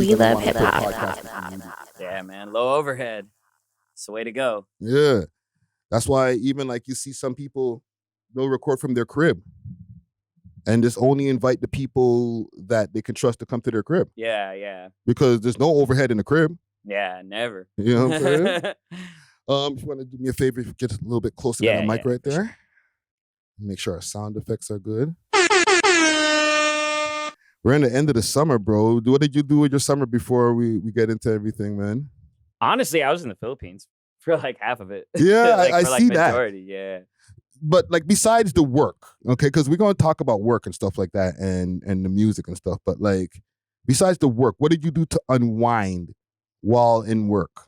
We Love Hip Hop. Yeah, man. Low overhead. It's the way to go. Yeah. That's why even like you see some people, they'll record from their crib and just only invite the people that they can trust to come to their crib. Yeah, yeah. Because there's no overhead in the crib. Yeah, never. You know what I'm saying? If you want to do me a favor, get a little bit closer to the mic right there. Make sure our sound effects are good. We're in the end of the summer, bro. What did you do with your summer before we get into everything, man? Honestly, I was in the Philippines for like half of it. Yeah, I see majority, that. Yeah. But like besides the work, okay, because we're going to talk about work and stuff like that and the music and stuff. But like besides the work, what did you do to unwind while in work?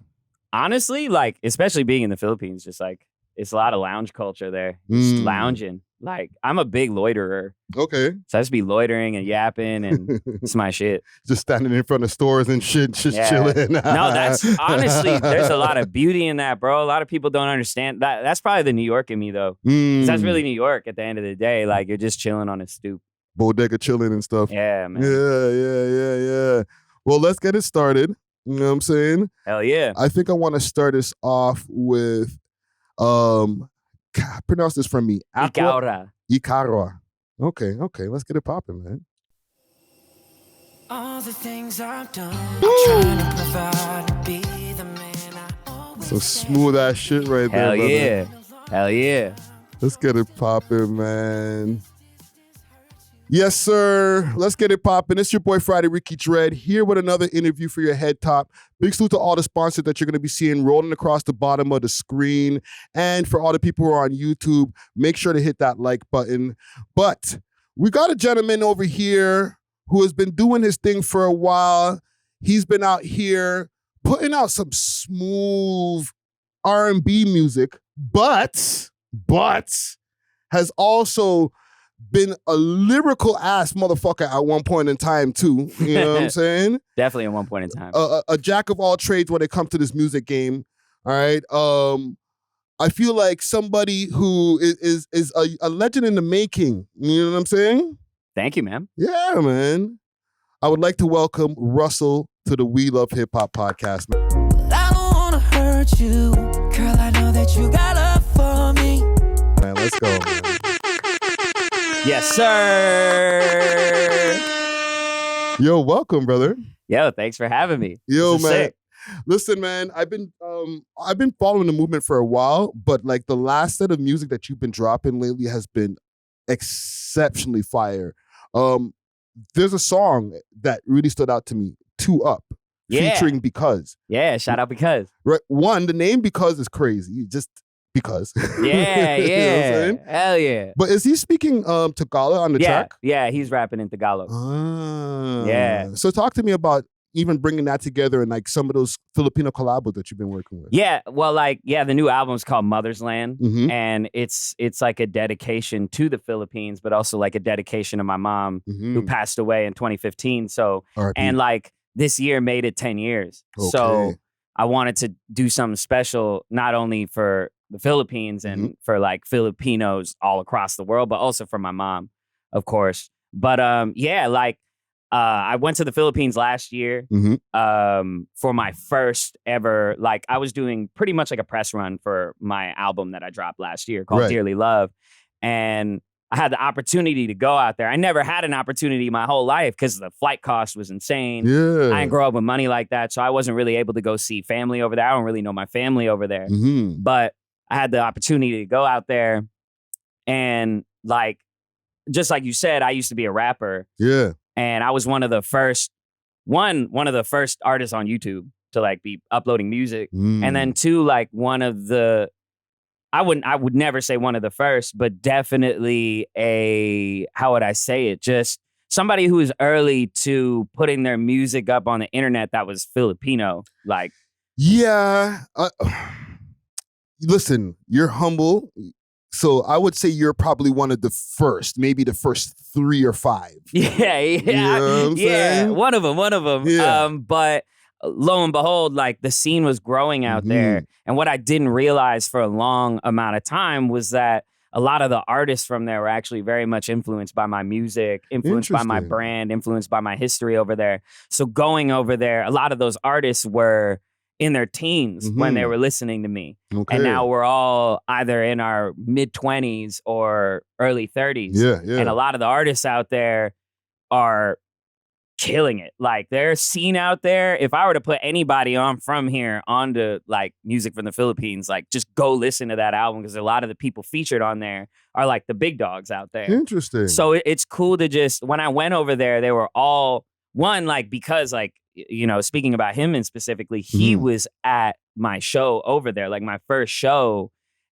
Honestly, like especially being in the Philippines, just like it's a lot of lounge culture there. Just lounging. Like I'm a big loiterer. Okay. So I just be loitering and yapping and it's my shit. Just standing in front of stores and shit, just chilling. No, that's honestly, there's a lot of beauty in that, bro. A lot of people don't understand that. That's probably the New York in me though. 'Cause that's really New York at the end of the day. Like you're just chilling on a stoop. Bodega chilling and stuff. Yeah, man. Yeah. Well, let's get it started. You know what I'm saying? Hell yeah. I think I want to start us off with pronounce this for me. Icarra. Okay. Let's get it popping, man. All the things I've done, I'm trying to provide, be the man I So smooth ass shit right there, brother. Yeah. Hell yeah. Let's get it popping, man. Yes, sir. Let's get it popping. It's your boy Friday Ricky Dread here with another interview for your head top. Big salute to all the sponsors that you're going to be seeing rolling across the bottom of the screen. And for all the people who are on YouTube, make sure to hit that like button. But we got a gentleman over here who has been doing his thing for a while. He's been out here putting out some smooth R&B music, but has also been a lyrical ass motherfucker at one point in time too. You know what I'm saying? Definitely at one point in time. A jack of all trades when it comes to this music game. All right. I feel like somebody who is a legend in the making. You know what I'm saying? Thank you, man. Yeah, man. I would like to welcome Russell to the We Love Hip Hop podcast. I don't wanna hurt you, girl. I know that you got love for me. Man, let's go, man. Yes, sir. Yo, welcome, brother. Yo, thanks for having me. Yo, man. Sick. Listen, man, I've been following the movement for a while, but like the last set of music that you've been dropping lately has been exceptionally fire. There's a song that really stood out to me, Two Up, featuring Because. Yeah, shout out Because. Right, one, the name Because is crazy, just because. Yeah, You know what I'm saying? Hell yeah. But is he speaking Tagalog on the track? Yeah, he's rapping in Tagalog. Yeah. So talk to me about even bringing that together and like some of those Filipino collabos that you've been working with. Yeah, well, the new album's called Mother's Land, Mhm. and it's like a dedication to the Philippines, but also like a dedication to my mom who passed away in 2015. So, R.I.P. and like this year made it 10 years. Okay. So I wanted to do something special, not only for the Philippines and for like Filipinos all across the world, but also for my mom, of course. But I went to the Philippines last year for my first ever, like I was doing pretty much like a press run for my album that I dropped last year called Dearly Love. And I had the opportunity to go out there. I never had an opportunity my whole life because the flight cost was insane. Yeah. I didn't grow up with money like that. So I wasn't really able to go see family over there. I don't really know my family over there. But I had the opportunity to go out there and like, just like you said, I used to be a rapper. Yeah. And I was one of the first artists on YouTube to like be uploading music. And then two, like one of the, I would never say one of the first, but definitely how would I say it? Just somebody who was early to putting their music up on the internet that was Filipino. Like, yeah. Listen, you're humble. So I would say you're probably one of the first, maybe the first 3 or 5. Yeah. You know what I'm saying? One of them. Yeah. But lo and behold, like the scene was growing out there. And what I didn't realize for a long amount of time was that a lot of the artists from there were actually very much influenced by my music, influenced by my Interesting. brand, influenced by my history over there. So going over there, a lot of those artists were in their teens when they were listening to me. Okay. And now we're all either in our mid-20s or early 30s. Yeah, yeah. And a lot of the artists out there are killing it. Like their scene out there, if I were to put anybody on from here onto like music from the Philippines, like just go listen to that album because a lot of the people featured on there are like the big dogs out there. Interesting. So it's cool to just, when I went over there, they were all, one, like because like, you know, speaking about him and specifically, he was at my show over there, like my first show,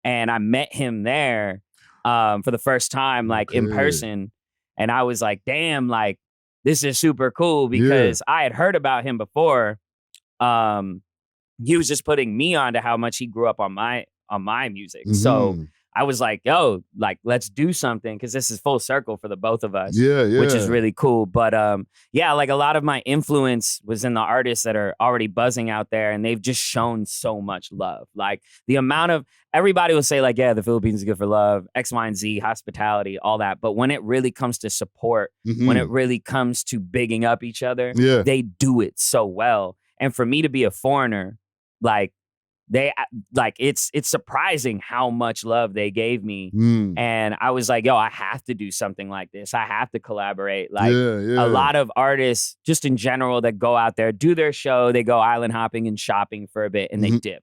and I met him there for the first time, like in person. And I was like, damn, like, this is super cool because I had heard about him before. He was just putting me on to how much he grew up on my music. So I was like, yo, like, let's do something because this is full circle for the both of us. Yeah. Which is really cool. But yeah, like a lot of my influence was in the artists that are already buzzing out there, and they've just shown so much love. Like the amount of, everybody will say like, yeah, the Philippines is good for love, X, Y, and Z, hospitality, all that. But when it really comes to support, when it really comes to bigging up each other, they do it so well. And for me to be a foreigner, like, it's surprising how much love they gave me. And I was like, yo, I have to do something like this. I have to collaborate. Like a lot of artists just in general that go out there, do their show, they go island hopping and shopping for a bit and they dip.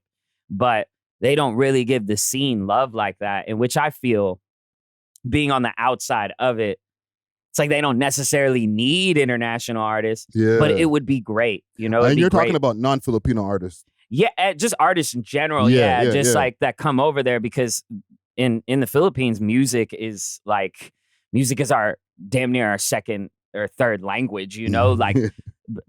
But they don't really give the scene love like that, in which I feel, being on the outside of it, it's like they don't necessarily need international artists, but it would be great. You know, and you're talking about non-Filipino artists. Yeah, just artists in general. Just like that come over there because in the Philippines, music is our damn near our second or third language, you know, like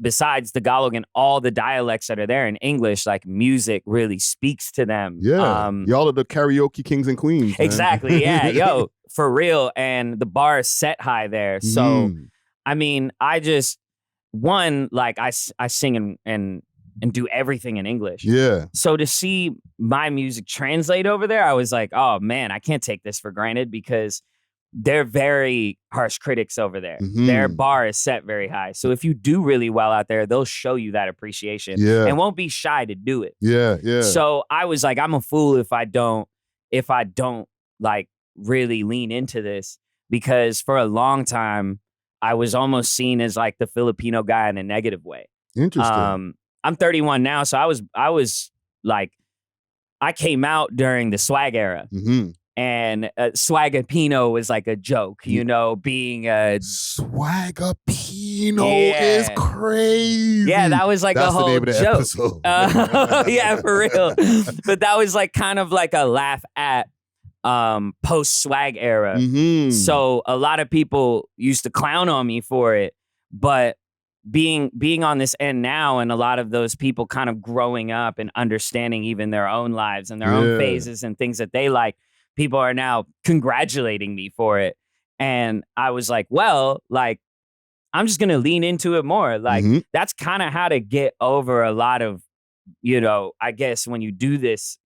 besides Tagalog and all the dialects that are there in English, like music really speaks to them. Yeah. Y'all are the karaoke kings and queens. Man. Exactly. Yeah. Yo, for real. And the bar is set high there. So, I mean, I just, one, like I sing and do everything in English. Yeah. So to see my music translate over there, I was like, oh man, I can't take this for granted because they're very harsh critics over there. Their bar is set very high. So if you do really well out there, they'll show you that appreciation and won't be shy to do it. Yeah. So I was like, I'm a fool if I don't like really lean into this, because for a long time, I was almost seen as like the Filipino guy in a negative way. Interesting. I'm 31 now, so I was like, I came out during the swag era, and Swagapino was like a joke, you know, being a Swagapino is crazy. Yeah, that was like That's a whole the name of the joke. Yeah, for real. But that was like kind of like a laugh at post swag era. So a lot of people used to clown on me for it, but being on this end now, and a lot of those people kind of growing up and understanding even their own lives and their own phases and things that they like, people are now congratulating me for it. And I was like, well, like, I'm just going to lean into it more. Like, that's kind of how to get over a lot of, you know, I guess when you do this,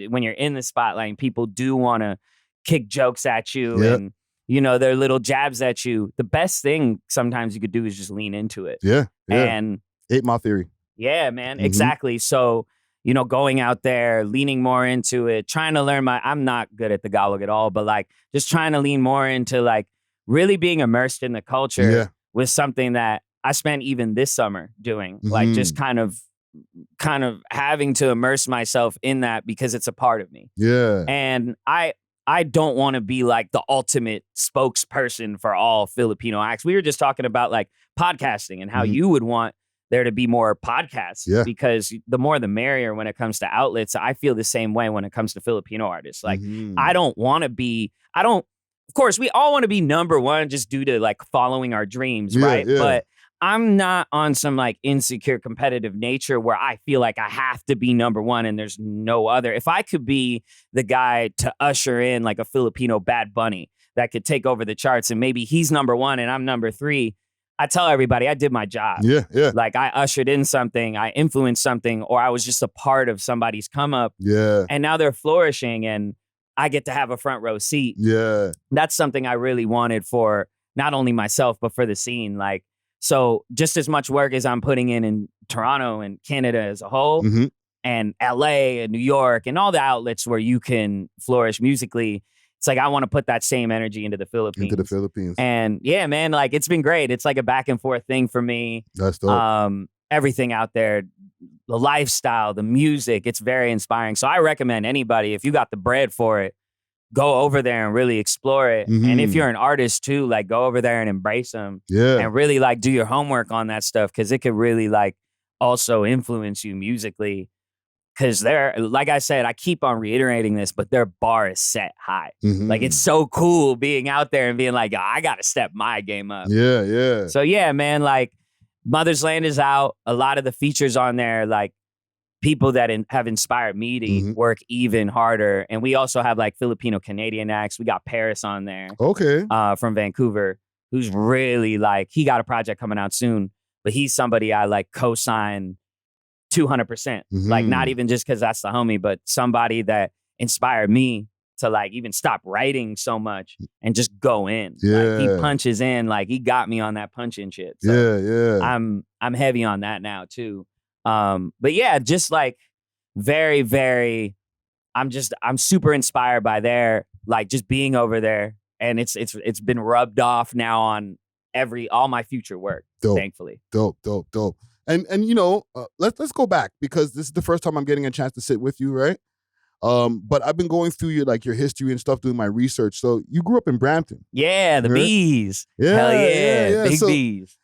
when you're in the spotlight, people do want to kick jokes at you and, you know, their little jabs at you. The best thing sometimes you could do is just lean into it. And 8 Mile Theory. Yeah, man. Exactly. So, you know, going out there, leaning more into it, trying to learn I'm not good at Tagalog at all, but like just trying to lean more into like really being immersed in the culture was something that I spent even this summer doing, like just kind of having to immerse myself in that because it's a part of me. And I don't want to be like the ultimate spokesperson for all Filipino acts. We were just talking about like podcasting and how you would want there to be more podcasts because the more the merrier when it comes to outlets. I feel the same way when it comes to Filipino artists. Like of course we all want to be number one just due to like following our dreams, right? But I'm not on some like insecure competitive nature where I feel like I have to be number one and there's no other. If I could be the guy to usher in like a Filipino Bad Bunny that could take over the charts and maybe he's number one and I'm number 3, I tell everybody I did my job. Like I ushered in something, I influenced something, or I was just a part of somebody's come up. And now they're flourishing. And I get to have a front row seat. Yeah. That's something I really wanted for not only myself, but for the scene. Like, so just as much work as I'm putting in Toronto and Canada as a whole, Mhm. and LA and New York and all the outlets where you can flourish musically, it's like I want to put that same energy into the Philippines. Into the Philippines. And yeah, man, like it's been great. It's like a back and forth thing for me. That's dope. Everything out there, the lifestyle, the music, it's very inspiring. So I recommend anybody, if you got the bread for it, go over there and really explore it. And if you're an artist too, like go over there and embrace them. Yeah. And really like do your homework on that stuff, because it could really like also influence you musically. Because they're, like I said, I keep on reiterating this, but their bar is set high. Like it's so cool being out there and being like, oh, I got to step my game up. Yeah, yeah. So yeah, man, like Mother's Land is out. A lot of the features on there, like people that have inspired me to work even harder. And we also have like Filipino Canadian acts. We got Paris on there. Okay. From Vancouver, who's really like, he got a project coming out soon, but he's somebody I like co-sign 200%. Like not even just because that's the homie, but somebody that inspired me to like even stop writing so much and just go in. Yeah. Like he punches in, like he got me on that punching shit. So yeah. I'm heavy on that now too. But yeah, just like very, very, I'm super inspired by their, like just being over there. And it's been rubbed off now on all my future work, thankfully. Dope. And you know, let's go back, because this is the first time I'm getting a chance to sit with you, right? But I've been going through your history and stuff, doing my research. So you grew up in Brampton. Yeah, the right? bees. Yeah, Hell yeah. Big So, bees.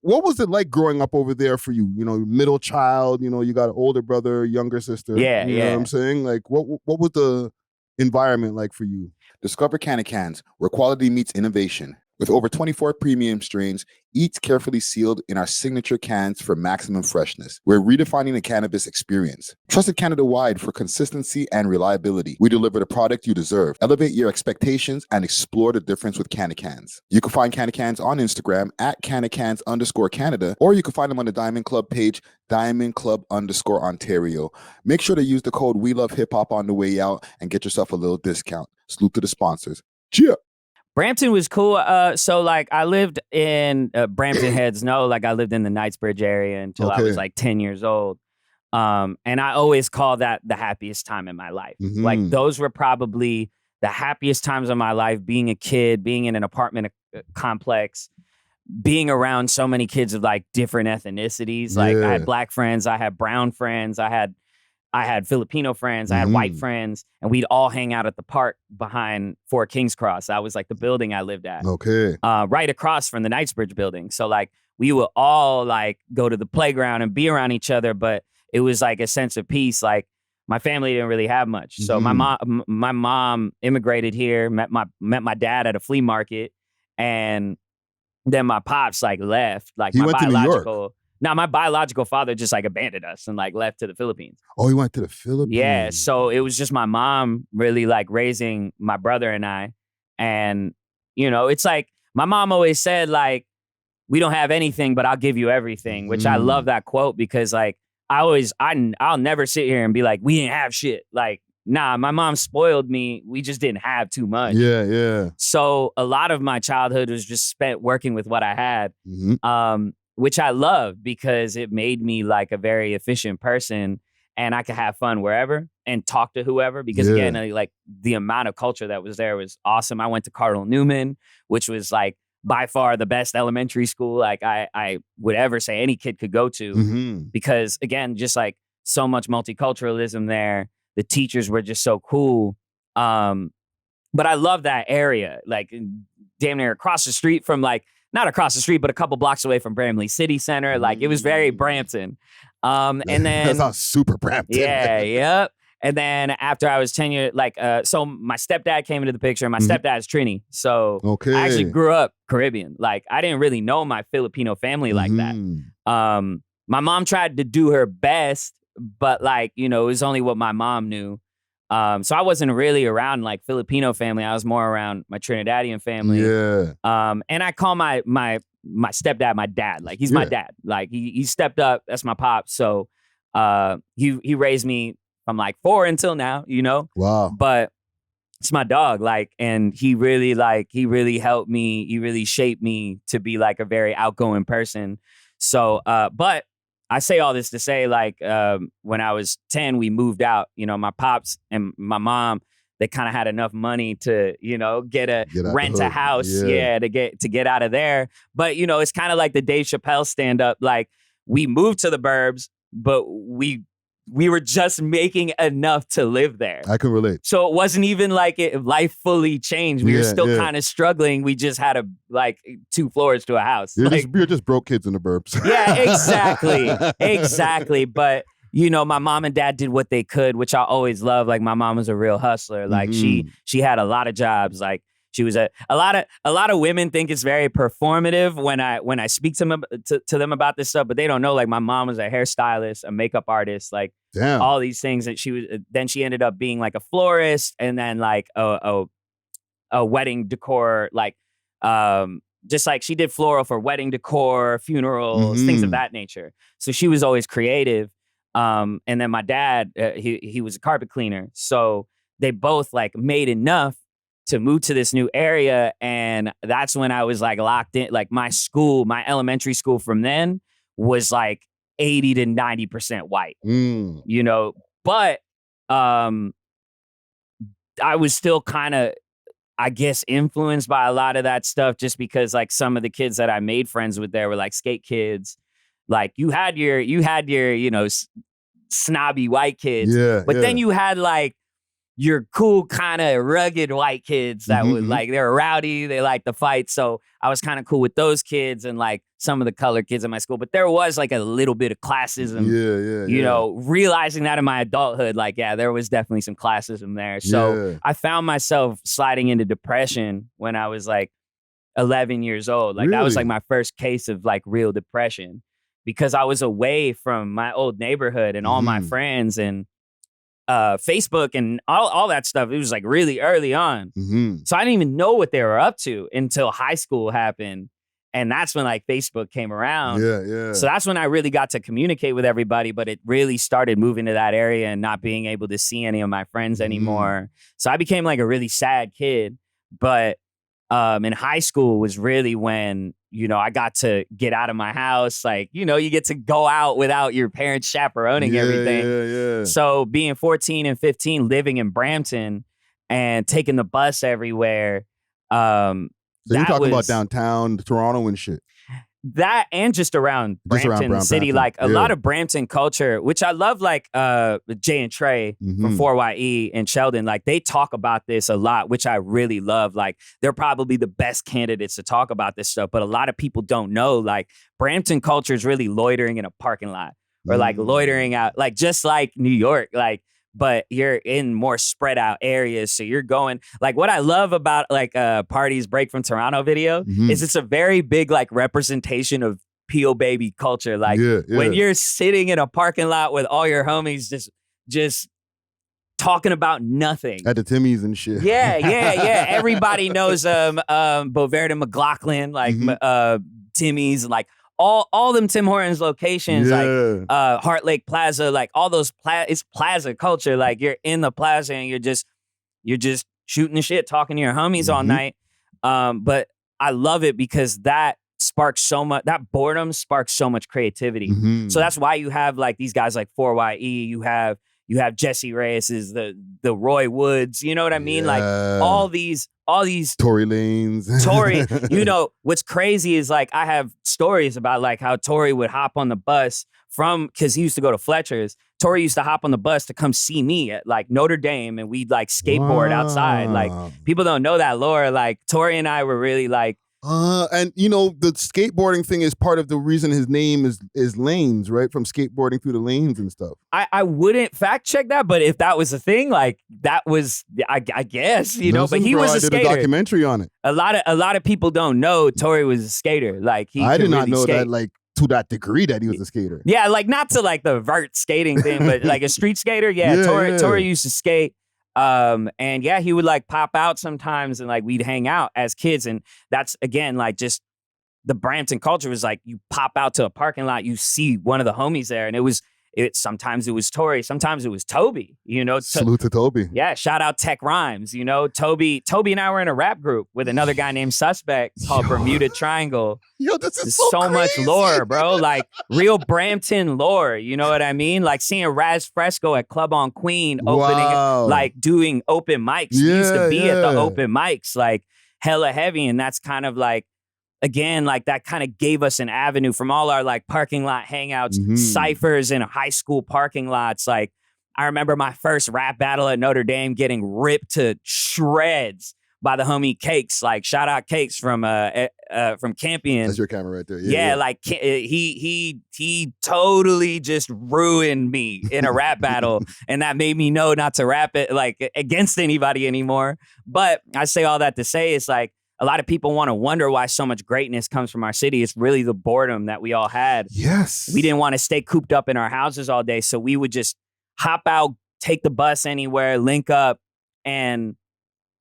what was it like growing up over there for you? You know, middle child, you know, you got an older brother, younger sister. Yeah, you know what I'm saying? Like, what was the environment like for you? Discover Cans, where quality meets innovation. With over 24 premium strains, each carefully sealed in our signature cans for maximum freshness. We're redefining the cannabis experience. Trusted Canada-wide for consistency and reliability. We deliver the product you deserve. Elevate your expectations and explore the difference with Cans. You can find Cans on Instagram at @Cans_Canada, or you can find them on the Diamond Club page, DiamondClub_Ontario. Make sure to use the code WeLoveHipHop on the way out and get yourself a little discount. Salute to the sponsors. Cheer! Brampton was cool. So like I lived in Brampton heads know, like I lived in the Knightsbridge area until I was like 10 years old. And I always call that the happiest time in my life. Like those were probably the happiest times of my life, being a kid, being in an apartment complex, being around so many kids of like different ethnicities. Like I had black friends, I had brown friends, I had Filipino friends, I had white friends, and we'd all hang out at the park behind Fort King's Cross. That was like the building I lived at. Okay. Right across from the Knightsbridge building. So like we would all like go to the playground and be around each other, but it was like a sense of peace. Like my family didn't really have much. So my mom immigrated here, met my dad at a flea market, and then my pops like left. Like He my went to New York. Now, my biological father just like abandoned us and like left to the Philippines. Oh, he went to the Philippines. Yeah, so it was just my mom really like raising my brother and I. And, you know, it's like my mom always said, like, we don't have anything, but I'll give you everything, which I love that quote, because like I'll never sit here and be like, we didn't have shit. Like, nah, my mom spoiled me. We just didn't have too much. Yeah. So a lot of my childhood was just spent working with what I had. Which I love, because it made me like a very efficient person, and I could have fun wherever and talk to whoever, because again, like the amount of culture that was there was awesome. I went to Cardinal Newman, which was like by far the best elementary school like I would ever say any kid could go to, because again, just like so much multiculturalism there. The teachers were just so cool. But I love that area, like damn near across the street from like, not across the street, but a couple blocks away from Bramley City Center. Like it was very Brampton. And then that's not super Brampton. Yep. And then after I was 10 years, like, so my stepdad came into the picture. My stepdad's Trini. So I actually grew up Caribbean. Like I didn't really know my Filipino family like that. My mom tried to do her best, but like, you know, it was only what my mom knew. So I wasn't really around like Filipino family. I was more around my Trinidadian family. Yeah. And I call my stepdad my dad. Like he's my dad. Like he stepped up. That's my pop. So he raised me from like 4 until now, you know? Wow. But it's my dog, like, and he really helped me. He really shaped me to be like a very outgoing person. So, but I say all this to say, like, when I was 10, we moved out. You know, my pops and my mom, they kind of had enough money to, you know, rent a house, to get out of there. But you know, it's kind of like the Dave Chappelle stand up. Like, we moved to the burbs, but we were just making enough to live there. I can relate. So it wasn't even like life fully changed. We were still kind of struggling. We just had 2 floors to a house. You're just broke kids in the burbs. Yeah, exactly. Exactly. But, you know, my mom and dad did what they could, which I always love. Like, my mom was a real hustler. Like, she had a lot of jobs. Like, she was a lot of women think it's very performative when I speak to them about this stuff, but they don't know. Like, my mom was a hairstylist, a makeup artist, like all these things. And she ended up being like a florist, and then like a wedding decor, like just like she did floral for wedding decor, funerals, things of that nature. So she was always creative. And then my dad, he was a carpet cleaner, so they both like made enough to move to this new area. And that's when I was like locked in. Like, my elementary school from then was like 80 to 90% white, you know, but I was still kind of, I guess, influenced by a lot of that stuff, just because like some of the kids that I made friends with there were like skate kids. Like, you had your, you know, snobby white kids, but then you had like your cool kind of rugged white kids that would like, they were rowdy, they liked to fight. So I was kind of cool with those kids and like some of the colored kids in my school. But there was like a little bit of classism, you know, realizing that in my adulthood, like, there was definitely some classism there. So I found myself sliding into depression when I was like 11 years old. Like, that was like my first case of like real depression, because I was away from my old neighborhood and all my friends and Facebook and all that stuff. It was like really early on. So I didn't even know what they were up to until high school happened. And that's when like Facebook came around. So that's when I really got to communicate with everybody, but it really started moving to that area and not being able to see any of my friends anymore. So I became like a really sad kid. But in high school was really when, you know, I got to get out of my house. Like, you know, you get to go out without your parents chaperoning everything. So being 14 and 15, living in Brampton and taking the bus everywhere. So you're talking about downtown Toronto and shit. That and just around Brampton City, like a lot of Brampton culture, which I love, like Jay and Trey from 4YE and Sheldon, like they talk about this a lot, which I really love. Like, they're probably the best candidates to talk about this stuff, but a lot of people don't know, like, Brampton culture is really loitering in a parking lot or like loitering out, like just like New York, like, but you're in more spread out areas. So you're going, like, what I love about like Parties Break from Toronto video is it's a very big like representation of Peel Baby culture. Like when you're sitting in a parking lot with all your homies just talking about nothing. At the Timmy's and shit. Yeah. Everybody knows Beauvert and McLaughlin, like Timmy's, like all them Tim Hortons locations, like Heart Lake Plaza, like all those it's plaza culture. Like, you're in the plaza and you're just shooting the shit, talking to your homies all night. But I love it because that sparks so much, that boredom sparks so much creativity. So that's why you have like these guys like 4YE, you have Jesse Reyes's, the Roy Woods, you know what I mean? Like all these Tory Lanes. Tory, you know, what's crazy is like I have stories about like how Tory would hop on the bus because he used to go to Fletcher's. Tory used to hop on the bus to come see me at like Notre Dame, and we'd like skateboard outside. Like, people don't know that lore. Like, Tory and I were really like, and you know, the skateboarding thing is part of the reason his name is Lanes, right? From skateboarding through the lanes and stuff. I wouldn't fact check that, but if that was a thing, like that was, I guess, you know. But he was a skater. I did a documentary on it. A lot of people don't know Tory was a skater. Like, I did not know that, like, to that degree that he was a skater. Yeah, like not to like the vert skating thing, but like a street skater. Tory used to skate. And yeah, he would like pop out sometimes and like we'd hang out as kids. And that's, again, like just the Brampton culture was like, you pop out to a parking lot, you see one of the homies there. And it was sometimes it was Tory, sometimes it was Toby, you know. Salute to Toby. Yeah, shout out Tech Rhymes, you know. Toby and I were in a rap group with another guy named Suspect called Bermuda Triangle. Yo, this is There's so much crazy. lore, bro. Like real Brampton lore, you know what I mean? Like seeing Raz Fresco at Club on Queen opening, Wow. like doing open mics. We used to be at the Yeah. open mics, like hella heavy, and that's kind of like, again, like that kind of gave us an avenue from all our like parking lot hangouts, ciphers in high school parking lots. Like I remember my first rap battle at Notre Dame getting ripped to shreds by the homie Cakes. Like shout out Cakes from Campion. That's your camera right there. Yeah, like he totally just ruined me in a rap battle, and that made me know not to rap it like against anybody anymore. But I say all that to say it's like, a lot of people want to wonder why so much greatness comes from our city. It's really the boredom that we all had. Yes. We didn't want to stay cooped up in our houses all day. So we would just hop out, take the bus anywhere, link up. And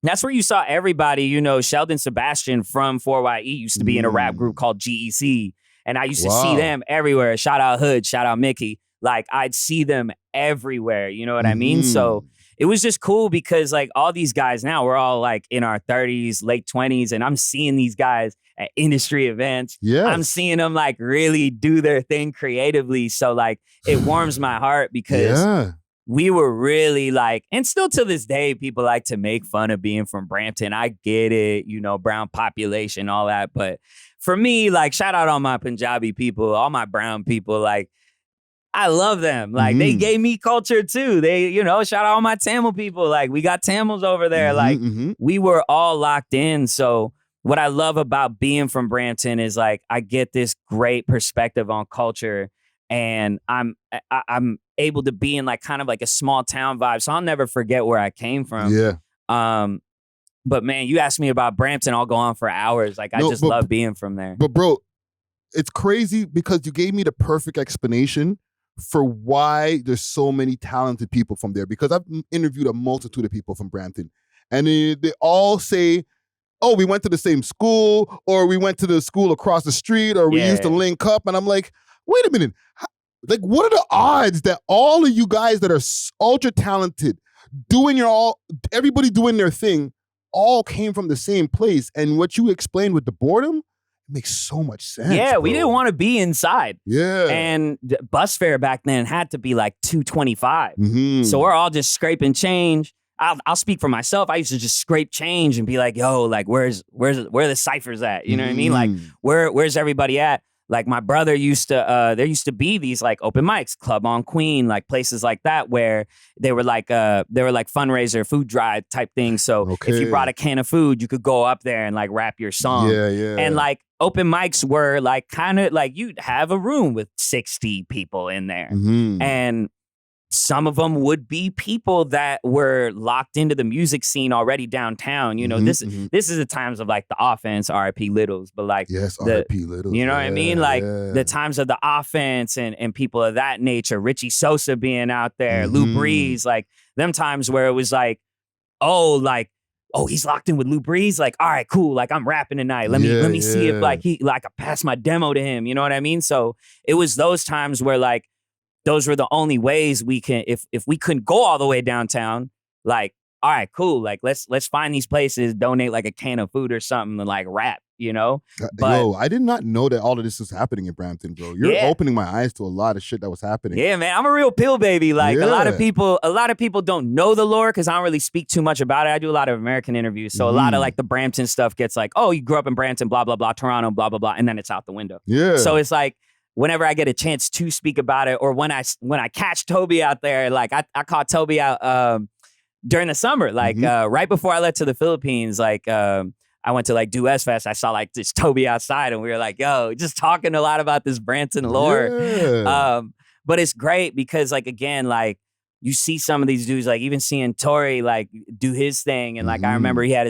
that's where you saw everybody, you know. Sheldon Sebastian from 4YE used to be in a rap group called GEC. And I used to see them everywhere. Shout out Hood, shout out Mickey. Like I'd see them everywhere. You know what I mean? So it was just cool because like all these guys now, we're all like in our 30s, late 20s, and I'm seeing these guys at industry events. Yeah. I'm seeing them like really do their thing creatively. So like it warms my heart because we were really like, and still to this day, people like to make fun of being from Brampton. I get it, you know, brown population, all that. But for me, like shout out all my Punjabi people, all my brown people, like I love them. Like they gave me culture too. They, you know, shout out all my Tamil people. Like we got Tamils over there. Like we were all locked in. So what I love about being from Brampton is like I get this great perspective on culture, and I'm able to be in like kind of like a small town vibe. So I'll never forget where I came from. Yeah. But man, you asked me about Brampton, I'll go on for hours. Like I just love being from there. But bro, it's crazy because you gave me the perfect explanation for why there's so many talented people from there, because I've interviewed a multitude of people from Brampton, and they all say, oh, we went to the same school, or we went to the school across the street, or we used to link up. And I'm like, wait a minute. Like, what are the odds that all of you guys that are ultra talented, everybody doing their thing, all came from the same place? And what you explained with the boredom, makes so much sense. Yeah, bro. we didn't want to be inside. Yeah. And bus fare back then had to be like $2.25. So we're all just scraping change. I'll speak for myself. I used to just scrape change and be like, yo, like where the ciphers at? You know what I mean? Like where's everybody at? Like my brother used to, there used to be these like open mics, Club on Queen, like places like that where they were like fundraiser, food drive type things. So if you brought a can of food, you could go up there and like rap your song. Yeah, yeah. And like open mics were like kind of like you'd have a room with 60 people in there. And some of them would be people that were locked into the music scene already downtown. You know, this is the times of like the Offense, R.I.P. Littles, but like R.I.P. Littles. You know what I mean? Like the times of the Offense and people of that nature, Richie Sosa being out there, Lou Breeze, like them times where it was like, oh, he's locked in with Lou Breeze. Like, all right, cool. Like I'm rapping tonight. Let me see if like I pass my demo to him. You know what I mean? So it was those times where like those were the only ways we can, if we couldn't go all the way downtown, like, all right, cool. Like let's find these places, donate like a can of food or something and like rap, you know? But, yo, I did not know that all of this was happening in Brampton, bro. You're opening my eyes to a lot of shit that was happening. Yeah, man, I'm a real pill baby. Like a lot of people don't know the lore because I don't really speak too much about it. I do a lot of American interviews. So a lot of like the Brampton stuff gets like, oh, you grew up in Brampton, blah, blah, blah, Toronto, blah, blah, blah. And then it's out the window. Yeah. So it's like, whenever I get a chance to speak about it, or when I catch Toby out there, like I caught Toby out during the summer, like right before I left to the Philippines, like I went to like Do S Fest. I saw like this Toby outside, and we were like, yo, just talking a lot about this Brampton lore. Yeah. But it's great because like again, like you see some of these dudes, like even seeing Tory like do his thing, and like I remember he had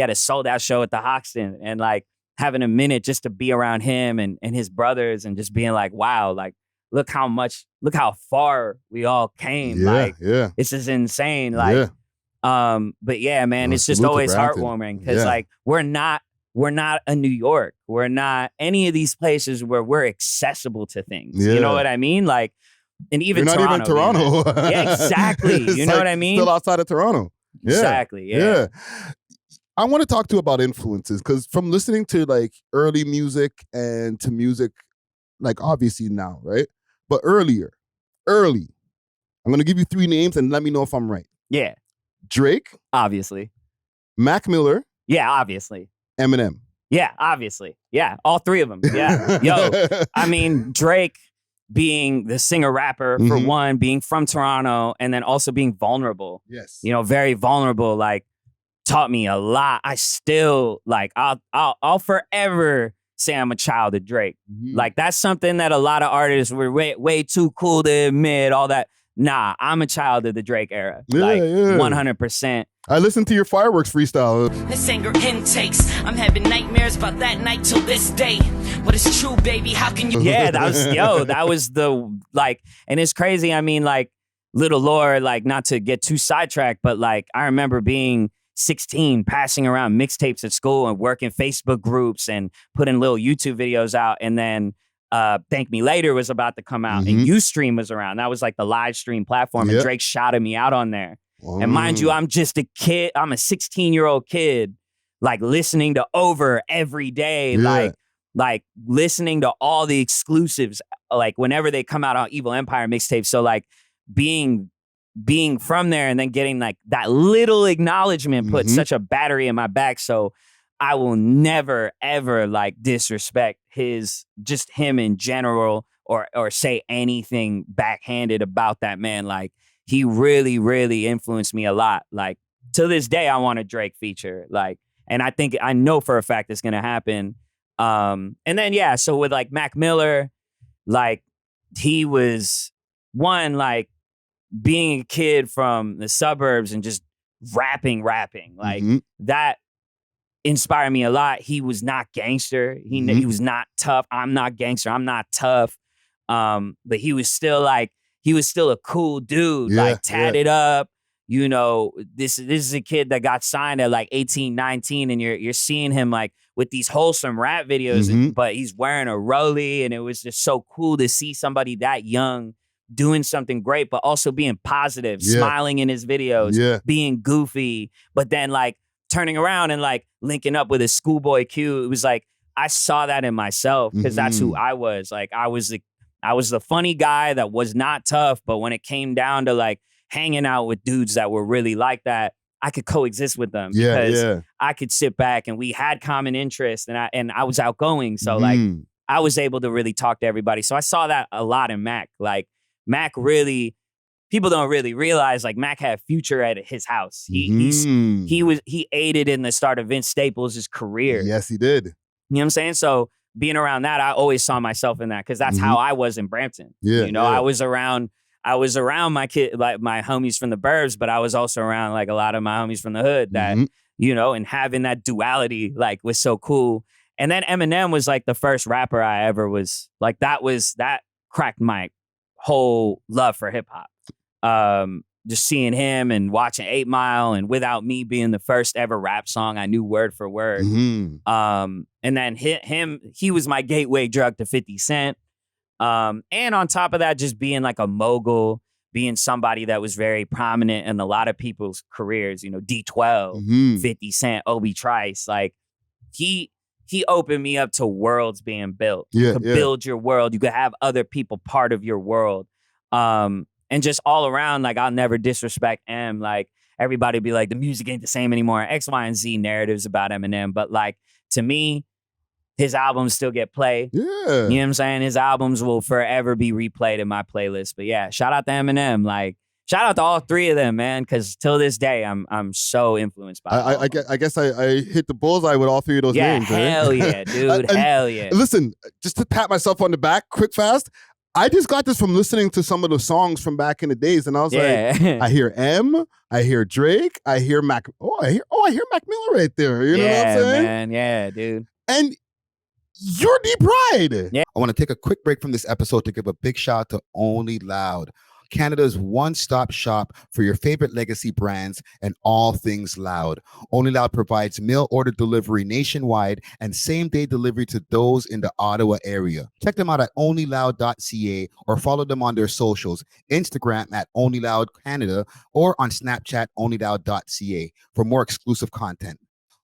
a sold out show at the Hoxton, and like having a minute just to be around him and his brothers and just being like, wow, like, look how far we all came. This is insane. Like, but yeah, man, it's just always heartwarming because like, we're not a New York. We're not any of these places where we're accessible to things. You know what I mean? Like And even You're not even in Toronto. Toronto. Yeah, exactly. It's You know like what I mean? Still outside of Toronto. Yeah. Exactly. Yeah. I want to talk to you about influences because from listening to like early music and to music, like obviously now, right? But early. I'm going to give you 3 names and let me know if I'm right. Yeah. Drake, Obviously. Mac Miller, Yeah, obviously. Eminem. Yeah, obviously. Yeah, all 3 of them. Yeah. Yo, I mean, Drake being the singer-rapper, for one, being from Toronto, and then also being vulnerable. Yes. You know, very vulnerable, like, taught me a lot. I still, like, I'll forever say I'm a child of Drake. Like, that's something that a lot of artists were way too cool to admit, all that. Nah, I'm a child of the Drake era. Yeah, like, yeah. 100%. I listened to your fireworks freestyle. This anger intakes. I'm having nightmares about that night till this day. But it's true, baby. How can you? Yeah, that was the, like, and it's crazy. I mean, like, little lore, like, not to get too sidetracked, but like, I remember being 16, passing around mixtapes at school and working Facebook groups and putting little YouTube videos out. And then Thank Me Later was about to come out and Ustream was around. That was like the live stream platform. And Drake shouted me out on there. And mind you, I'm just a kid. I'm a 16-year-old kid, like listening to Over every day, like listening to all the exclusives, like whenever they come out on Evil Empire mixtapes. So like being from there and then getting like that little acknowledgement put such a battery in my back. So I will never, ever like disrespect just him in general or say anything backhanded about that man. Like, he really, really influenced me a lot. Like, to this day, I want a Drake feature. Like, and I know for a fact it's gonna happen. And then so with like Mac Miller, like he was one, like being a kid from the suburbs and just rapping, like that inspired me a lot. He was not gangster. He was not tough. I'm not gangster. I'm not tough. But he was still a cool dude, like tatted up. You know, this is a kid that got signed at like 18, 19, and you're seeing him like with these wholesome rap videos, but he's wearing a rollie, and it was just so cool to see somebody that young doing something great, but also being positive, smiling in his videos, being goofy, but then like turning around and like linking up with his Schoolboy Q. It was like, I saw that in myself because that's who I was. Like, I was the funny guy that was not tough, but when it came down to like hanging out with dudes that were really like that, I could coexist with them because I could sit back and we had common interests, and I was outgoing. So like I was able to really talk to everybody. So I saw that a lot in Mac. Like, Mac really, people don't really realize, like, Mac had Future at his house. He aided in the start of Vince Staples' career. Yes, he did. You know what I'm saying? So being around that, I always saw myself in that because that's how I was in Brampton. Yeah, you know, I was around my kid, like my homies from the burbs, but I was also around like a lot of my homies from the hood that, you know, and having that duality like was so cool. And then Eminem was like the first rapper I ever was like, that cracked my whole love for hip hop. Just seeing him and watching 8 Mile and Without Me being the first ever rap song I knew word for word. And then he was my gateway drug to 50 Cent. And on top of that, just being like a mogul, being somebody that was very prominent in a lot of people's careers, you know, D-12, 50 Cent, Obi Trice, like he opened me up to worlds being built. You could build your world. You could have other people part of your world. And just all around, like, I'll never disrespect M. Like, everybody be like, the music ain't the same anymore. X, Y, and Z narratives about Eminem. But like, to me, his albums still get played. Yeah. You know what I'm saying? His albums will forever be replayed in my playlist. But yeah, shout out to Eminem. Like, shout out to all 3 of them, man, because till this day, I'm so influenced by I guess I hit the bullseye with all 3 of those names. Hell yeah, dude. Hell yeah. Listen, just to pat myself on the back quick fast, I just got this from listening to some of the songs from back in the days, and I was like, I hear M, I hear Drake, I hear Mac. I hear Mac Miller right there. You know what I'm saying? Man. Yeah, dude. And you're D-Pryde. Yeah. I want to take a quick break from this episode to give a big shout out to Only Loud. Canada's one-stop shop for your favorite legacy brands and all things Loud. Only Loud provides mail order delivery nationwide and same-day delivery to those in the Ottawa area. Check them out at onlyloud.ca or follow them on their socials, Instagram at onlyloudcanada or on Snapchat onlyloud.ca for more exclusive content.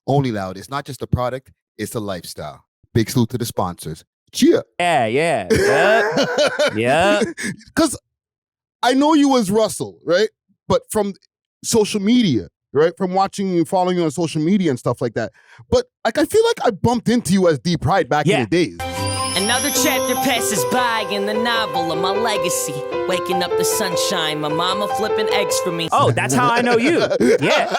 Only Loud is not just a product, it's a lifestyle. Big salute to the sponsors. Cheer. Yeah. Yeah. Because I know you as Russell, right? But from social media, right? From watching you, following you on social media and stuff like that. But like, I feel like I bumped into you as D-Pryde back in the days. Another chapter passes by in the novel of my legacy. Waking up the sunshine, my mama flipping eggs for me. Oh, that's how I know you. Yeah.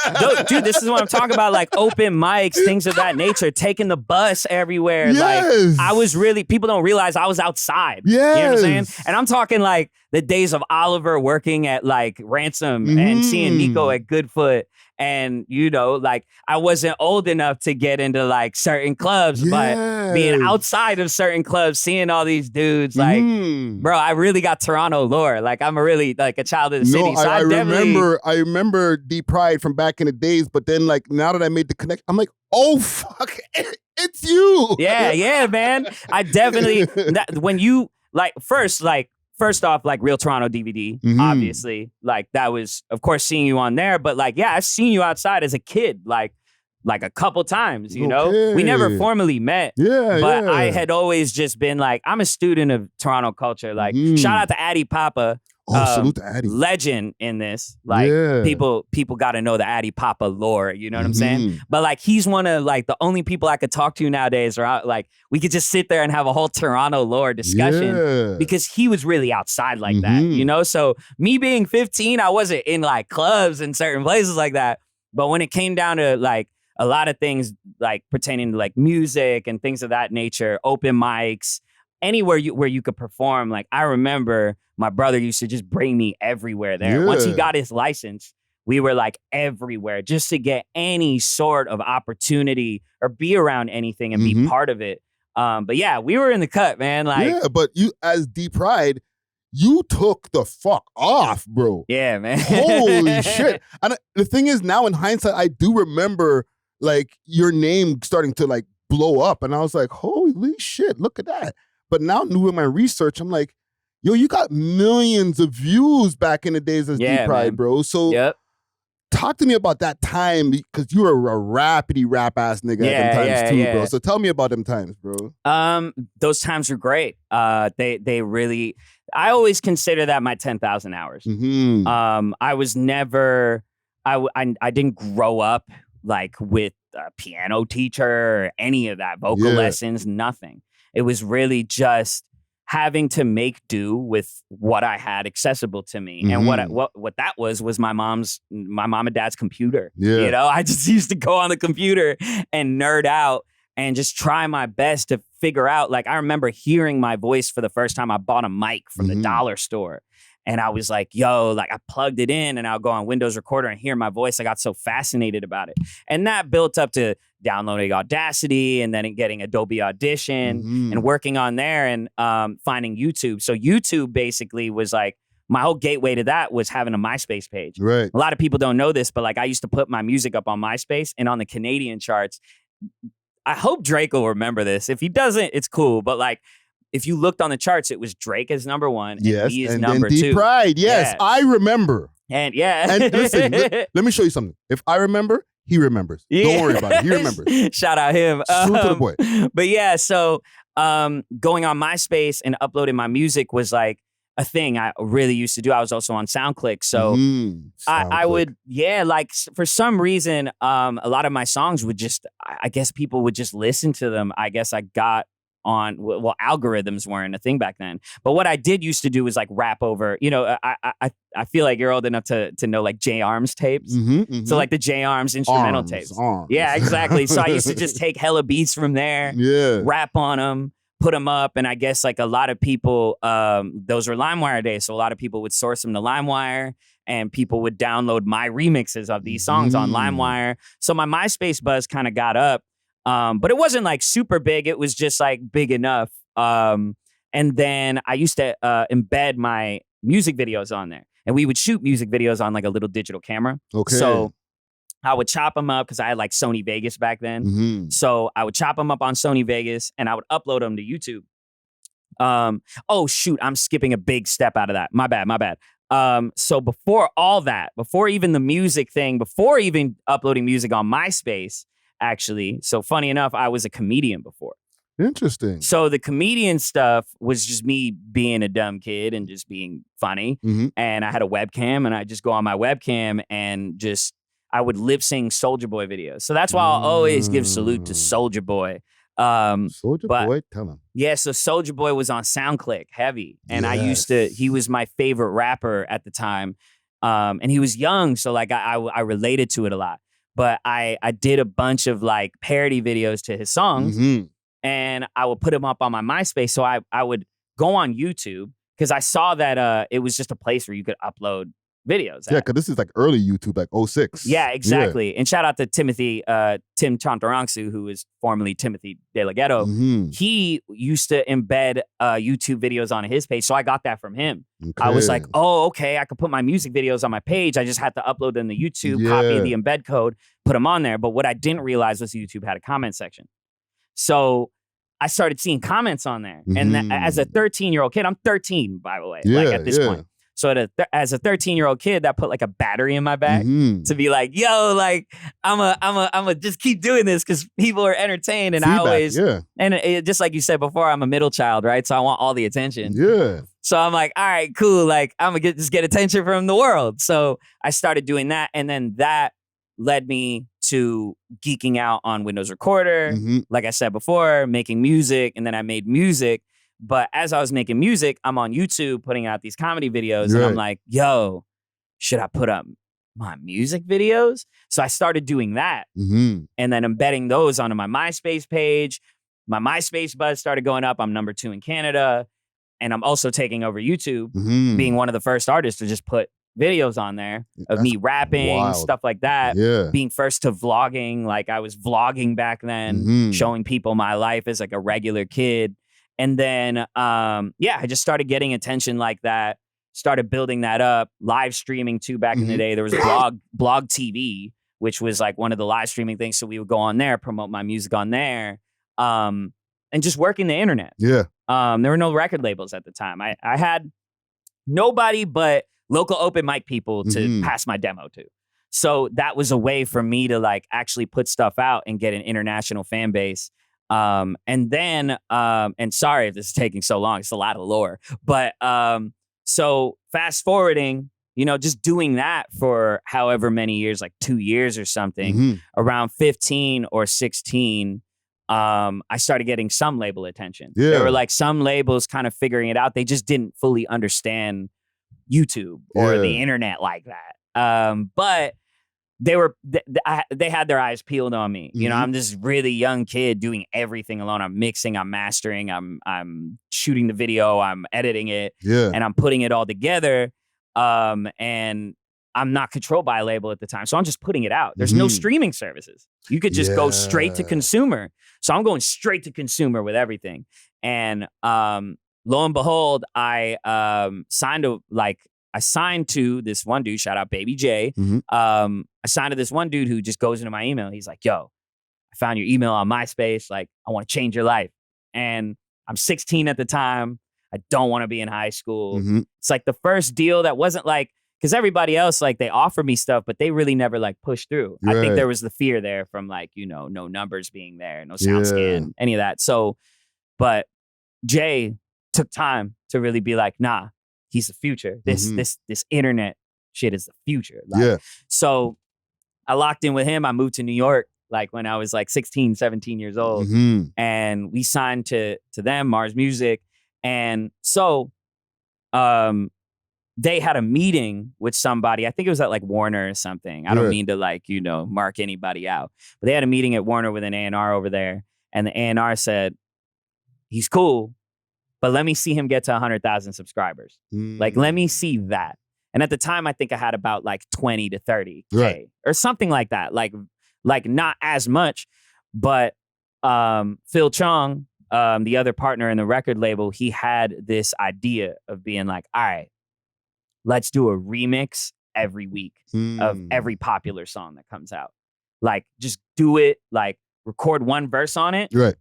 Dude, this is what I'm talking about. Like open mics, things of that nature, taking the bus everywhere. Yes. Like I was really, people don't realize I was outside. Yes. You know what I'm saying? And I'm talking like the days of Oliver working at like Ransom and seeing Nico at Goodfoot. And, you know, like I wasn't old enough to get into like certain clubs, but being outside of certain clubs, seeing all these dudes, like, bro, I really got Toronto lore. Like I'm really like a child of the city. So I remember D-Pryde from back in the days, but then like now that I made the connection, I'm like, oh fuck, it's you. Yeah, man. I definitely when you like first off, like Real Toronto DVD, obviously. Like that was, of course, seeing you on there. But like, yeah, I've seen you outside as a kid, like a couple times, you know? We never formally met. But I had always just been like, I'm a student of Toronto culture. Like, shout out to Addy Papa. Salute to Addy. Legend in this. Like, people got to know the Addy Papa lore, you know what I'm saying? But like, he's one of like the only people I could talk to nowadays, or like, we could just sit there and have a whole Toronto lore discussion because he was really outside like that, you know? So me being 15, I wasn't in like clubs and certain places like that. But when it came down to like a lot of things like pertaining to like music and things of that nature, open mics, anywhere where you could perform, like I remember my brother used to just bring me everywhere there. Once he got his license, we were like everywhere just to get any sort of opportunity or be around anything and be part of it. But yeah, we were in the cut, man. Like, but you as D-Pryde, you took the fuck off, bro. Yeah, man. Holy shit. And the thing is, now in hindsight, I do remember like your name starting to like blow up. And I was like, holy shit, look at that. But now doing my research, I'm like, yo, you got millions of views back in the days as D-Pryde, bro. So talk to me about that time, because you were a rapidy rap ass nigga at them times too, bro. So tell me about them times, bro. Those times were great. They really, I always consider that my 10,000 hours. I was never, I didn't grow up like with a piano teacher or any of that, vocal lessons, nothing. It was really just having to make do with what I had accessible to me. And what that was my mom and dad's computer. You know, I just used to go on the computer and nerd out and just try my best to figure out. Like, I remember hearing my voice for the first time. I bought a mic from the dollar store. And I was like, yo, like I plugged it in and I'll go on Windows Recorder and hear my voice. I got so fascinated about it. And that built up to downloading Audacity and then getting Adobe Audition and working on there and finding YouTube. So YouTube basically was like, my whole gateway to that was having a MySpace page. Right. A lot of people don't know this, but like I used to put my music up on MySpace and on the Canadian charts. I hope Drake will remember this. If he doesn't, it's cool. But like, if you looked on the charts, it was Drake as number one, and he is number two. D-Pryde, yes, I remember. And and listen, let me show you something. If I remember, he remembers. Don't worry about it. He remembers. Shout out him. Salute to the boy. But yeah, so going on MySpace and uploading my music was like a thing I really used to do. I was also on SoundClick. So I would, like for some reason, a lot of my songs would just, I guess people would just listen to them. I guess I got on, well, algorithms weren't a thing back then. But what I did used to do was like rap over, you know, I feel like you're old enough to know like J Arms tapes. So like the J Arms instrumental tapes. Yeah, exactly. So I used to just take hella beats from there, rap on them, put them up. And I guess like a lot of people, those were LimeWire days. So a lot of people would source them to LimeWire and people would download my remixes of these songs on LimeWire. So my MySpace buzz kind of got up. But it wasn't like super big. It was just like big enough. And then I used to embed my music videos on there. And we would shoot music videos on like a little digital camera. Okay. So I would chop them up because I had like Sony Vegas back then. Mm-hmm. So I would chop them up on Sony Vegas and I would upload them to YouTube. Oh shoot, I'm skipping a big step out of that. My bad. So before all that, before even the music thing, before even uploading music on MySpace, actually, so funny enough, I was a comedian before. Interesting. So the comedian stuff was just me being a dumb kid and just being funny. Mm-hmm. And I had a webcam and I just go on my webcam and just, I would lip sing Soulja Boy videos. So that's why I'll always give salute to Soulja Boy. Soulja Boy, tell him. Yeah, so Soulja Boy was on SoundClick heavy. And Yes. he was my favorite rapper at the time. And he was young, so like I related to it a lot. But I did a bunch of like parody videos to his songs. Mm-hmm. And I would put them up on my MySpace. So I would go on YouTube because I saw that it was just a place where you could upload videos. Yeah, because this is like early YouTube, like 06. Yeah, exactly. And shout out to Tim Chantarangsu, who is formerly Timothy De La Ghetto. Mm-hmm. He used to embed YouTube videos on his page. So I got that from him. Okay. I was like, oh, okay, I could put my music videos on my page. I just had to upload them to YouTube, copy the embed code, put them on there. But what I didn't realize was YouTube had a comment section. So I started seeing comments on there. And as a 13-year-old kid, I'm 13, by the way, like at this point. So as a 13-year-old kid, that put like a battery in my back to be like, yo, like I'm a just keep doing this because people are entertained. And feedback, and just like you said before, I'm a middle child, right? So I want all the attention. Yeah. So I'm like, all right, cool. Like I'm gonna just get attention from the world. So I started doing that. And then that led me to geeking out on Windows Recorder. Mm-hmm. Like I said before, making music. And then I made music. But as I was making music, I'm on YouTube putting out these comedy videos. And I'm like, yo, should I put up my music videos? So I started doing that and then embedding those onto my MySpace page. My MySpace buzz started going up. I'm number 2 in Canada. And I'm also taking over YouTube, being one of the first artists to just put videos on there of me rapping, stuff like that. Yeah. Being first to vlogging. Like I was vlogging back then, showing people my life as like a regular kid. And then, I just started getting attention like that, started building that up, live streaming too back in the day. There was blog TV, which was like one of the live streaming things. So we would go on there, promote my music on there, and just working the internet. Yeah. There were no record labels at the time. I had nobody but local open mic people to pass my demo to. So that was a way for me to like actually put stuff out and get an international fan base. And then, and sorry if this is taking so long, it's a lot of lore, but, so fast forwarding, just doing that for however many years, like 2 years or something, around 15 or 16, I started getting some label attention. Yeah. There were like some labels kind of figuring it out. They just didn't fully understand YouTube or the internet like that. But they had their eyes peeled on me. I'm this really young kid doing everything alone. I'm mixing, I'm mastering, I'm shooting the video, I'm editing it, and I'm putting it all together. And I'm not controlled by a label at the time. So I'm just putting it out. There's no streaming services. You could just go straight to consumer. So I'm going straight to consumer with everything. And lo and behold, I signed to this one dude, shout out Baby J. I signed to this one dude who just goes into my email. He's like, yo, I found your email on MySpace. Like, I want to change your life. And I'm 16 at the time. I don't want to be in high school. It's like the first deal that wasn't like, because everybody else, like they offered me stuff, but they really never like pushed through. I think there was the fear there from like, no numbers being there, no sound scan, any of that. So, but Jay took time to really be like, nah, he's the future. This internet shit is the future. Like, so I locked in with him. I moved to New York like when I was like 16, 17 years old. And we signed to them, Mars Music. And so they had a meeting with somebody. I think it was at like Warner or something. I don't mean to like, mark anybody out. But they had a meeting at Warner with an A&R over there. And the A&R said, he's cool, but let me see him get to 100,000 subscribers. Like, let me see that. And at the time, I think I had about like 20 to 30K or something like that. Like not as much, but Phil Chong, the other partner in the record label, he had this idea of being like, all right, let's do a remix every week of every popular song that comes out. Like, just do it, like, record one verse on it, Right.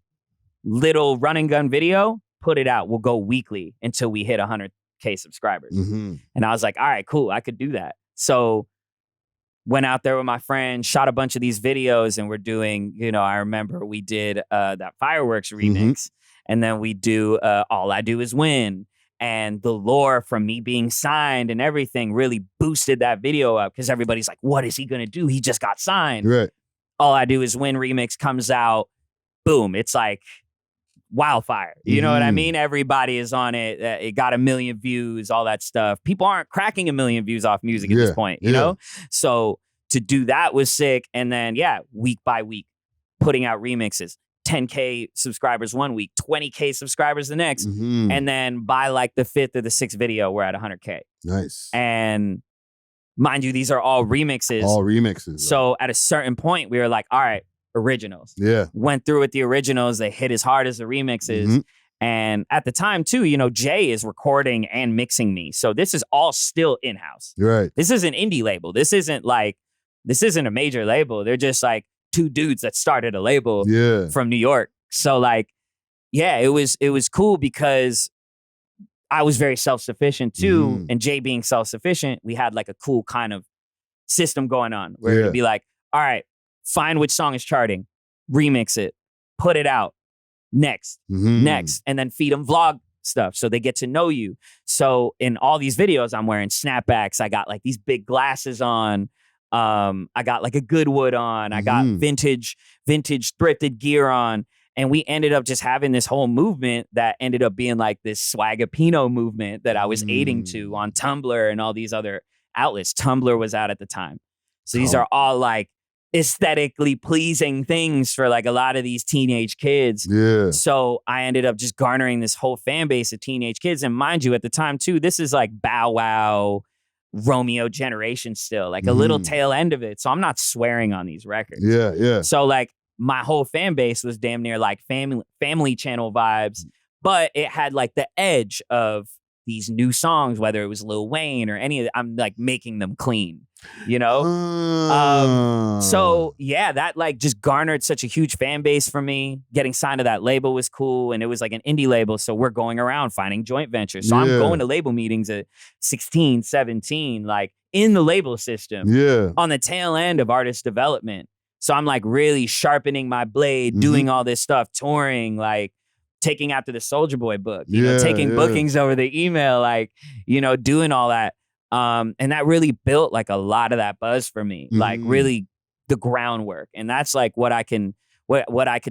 little run and gun video, put it out. We'll go weekly until we hit 100K subscribers. Mm-hmm. And I was like, all right, cool, I could do that. So went out there with my friend, shot a bunch of these videos, and we're doing, you know, I remember we did that Fireworks remix, and then we do All I Do Is Win. And the lore from me being signed and everything really boosted that video up because everybody's like, what is he going to do? He just got signed. Right. All I Do Is Win remix comes out. Boom. It's like wildfire. You know what I mean? Everybody is on it. It got 1 million views, all that stuff. People aren't cracking 1 million views off music at this point, you know? So to do that was sick. And then, week by week, putting out remixes. 10K subscribers one week, 20K subscribers the next. And then by like the 5th or the 6th video, we're at 100K. Nice. And mind you, these are all remixes. All remixes. So at a certain point, we were like, all right, originals. Yeah. Went through with the originals. They hit as hard as the remixes. And at the time, too, you know, Jay is recording and mixing me. So this is all still in-house. Right. This is an indie label. This isn't a major label. They're just like 2 dudes that started a label from New York. So like, it was cool because I was very self-sufficient too. And Jay being self-sufficient, we had like a cool kind of system going on where it'd be like, all right, find which song is charting, remix it, put it out, next, and then feed them vlog stuff so they get to know you. So in all these videos, I'm wearing snapbacks. I got like these big glasses on. I got like a Goodwood on. I got vintage thrifted gear on. And we ended up just having this whole movement that ended up being like this Swagapino movement that I was aiding to on Tumblr and all these other outlets. Tumblr was out at the time. So these are all like aesthetically pleasing things for like a lot of these teenage kids. Yeah. So I ended up just garnering this whole fan base of teenage kids. And mind you, at the time too, this is like Bow Wow, Romeo generation still, like a little tail end of it. So I'm not swearing on these records. Yeah, yeah. So like my whole fan base was damn near like family channel vibes, but it had like the edge of these new songs, whether it was Lil Wayne or any of it. I'm like making them clean, you know? So yeah, that like just garnered such a huge fan base for me. Getting signed to that label was cool. And it was like an indie label. So we're going around finding joint ventures. So I'm going to label meetings at 16, 17, like in the label system on the tail end of artist development. So I'm like really sharpening my blade, doing all this stuff, touring, like taking after the Soulja Boy book, you know, taking bookings over the email, like, you know, doing all that. And that really built like a lot of that buzz for me, like really the groundwork. And that's like what I could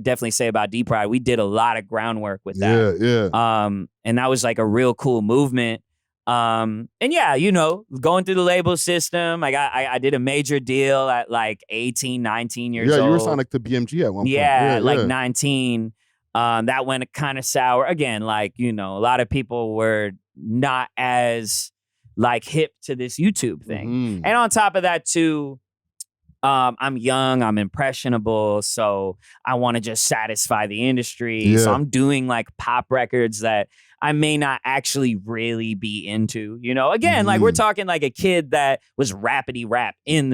definitely say about D-Pryde. We did a lot of groundwork with that. And that was like a real cool movement. And yeah, you know, going through the label system, I did a major deal at like 18, 19 years old. Yeah, you were signed like to BMG at one point. Yeah, like 19. That went kind of sour. Again, like, you know, a lot of people were not as like hip to this YouTube thing. And on top of that too, I'm young, I'm impressionable, so I want to just satisfy the industry. So I'm doing like pop records that I may not actually really be into, you know? Again, like we're talking like a kid that was rapidy rap in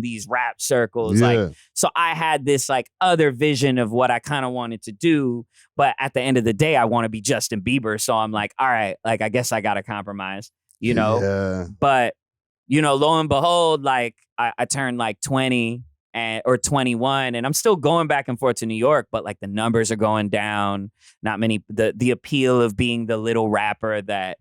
these rap circles. Like, so I had this like other vision of what I kind of wanted to do. But at the end of the day, I want to be Justin Bieber. So I'm like, all right, like, I guess I got to compromise, you know? But, you know, lo and behold, like I turned like 20 or 21 and I'm still going back and forth to New York, but like the numbers are going down. Not many, the appeal of being the little rapper that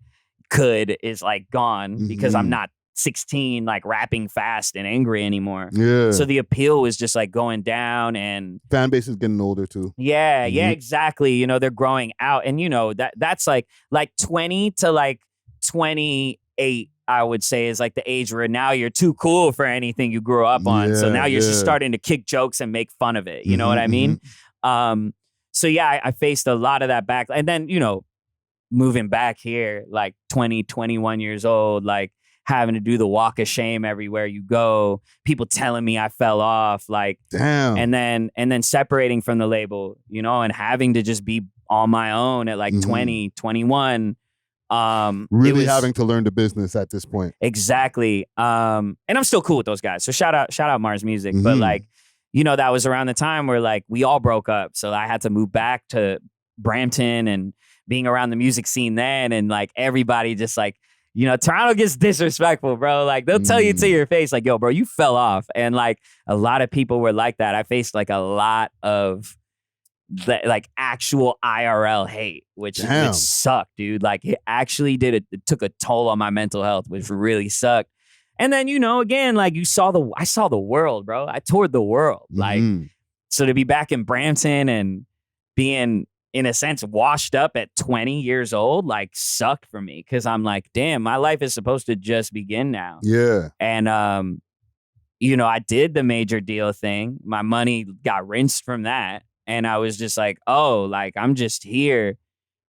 could is like gone because I'm not 16 like rapping fast and angry anymore. So the appeal was just like going down, and fan base is getting older too. Yeah, exactly. You know, they're growing out, and you know that's like 20 to like 28, I would say, is like the age where now you're too cool for anything you grew up on. So now you're just starting to kick jokes and make fun of it. You know what I mean? So yeah, I faced a lot of that back, and then, you know, moving back here, like 20, 21 years old, like having to do the walk of shame everywhere you go, people telling me I fell off, like, damn. And then separating from the label, you know, and having to just be on my own at like 20, 21. Really having to learn the business at this point. Exactly. And I'm still cool with those guys. So shout out Mars Music. But like, you know, that was around the time where like we all broke up. So I had to move back to Brampton and being around the music scene then. And like everybody just like, you know, Toronto gets disrespectful, bro. Like they'll tell you to your face, like, yo, bro, you fell off. And like a lot of people were like that. I faced like a lot of like actual IRL hate, which sucked, dude. Like it actually it took a toll on my mental health, which really sucked. And then, you know, again, like I saw the world, bro. I toured the world. Like, so to be back in Brampton and being, in a sense, washed up at 20 years old, like sucked for me. Cause I'm like, damn, my life is supposed to just begin now. Yeah. And, you know, I did the major deal thing. My money got rinsed from that. And I was just like, oh, like, I'm just here.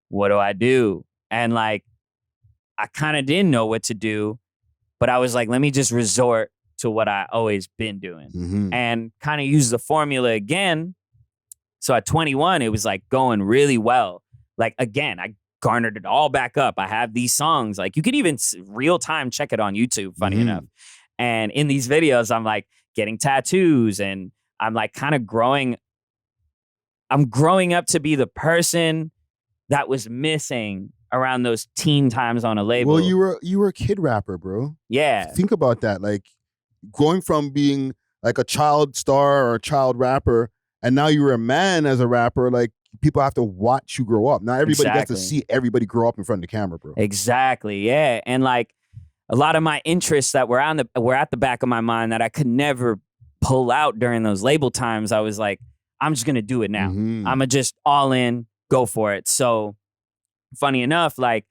What do I do? And like, I kind of didn't know what to do. But I was like, let me just resort to what I always been doing and kind of use the formula again. So at 21, it was like going really well. Like, again, I garnered it all back up. I have these songs. Like, you could even real time check it on YouTube, funny enough. And in these videos, I'm like getting tattoos and I'm like kind of growing. I'm growing up to be the person that was missing around those teen times on a label. Well, you were a kid rapper, bro. Yeah. Think about that. Like going from being like a child star or a child rapper, and now you're a man as a rapper. Like people have to watch you grow up. Not everybody gets to see everybody grow up in front of the camera, bro. Exactly. Yeah. And like a lot of my interests that were at the back of my mind that I could never pull out during those label times, I was like, I'm just gonna do it now. I'm gonna just all in, go for it. So funny enough, like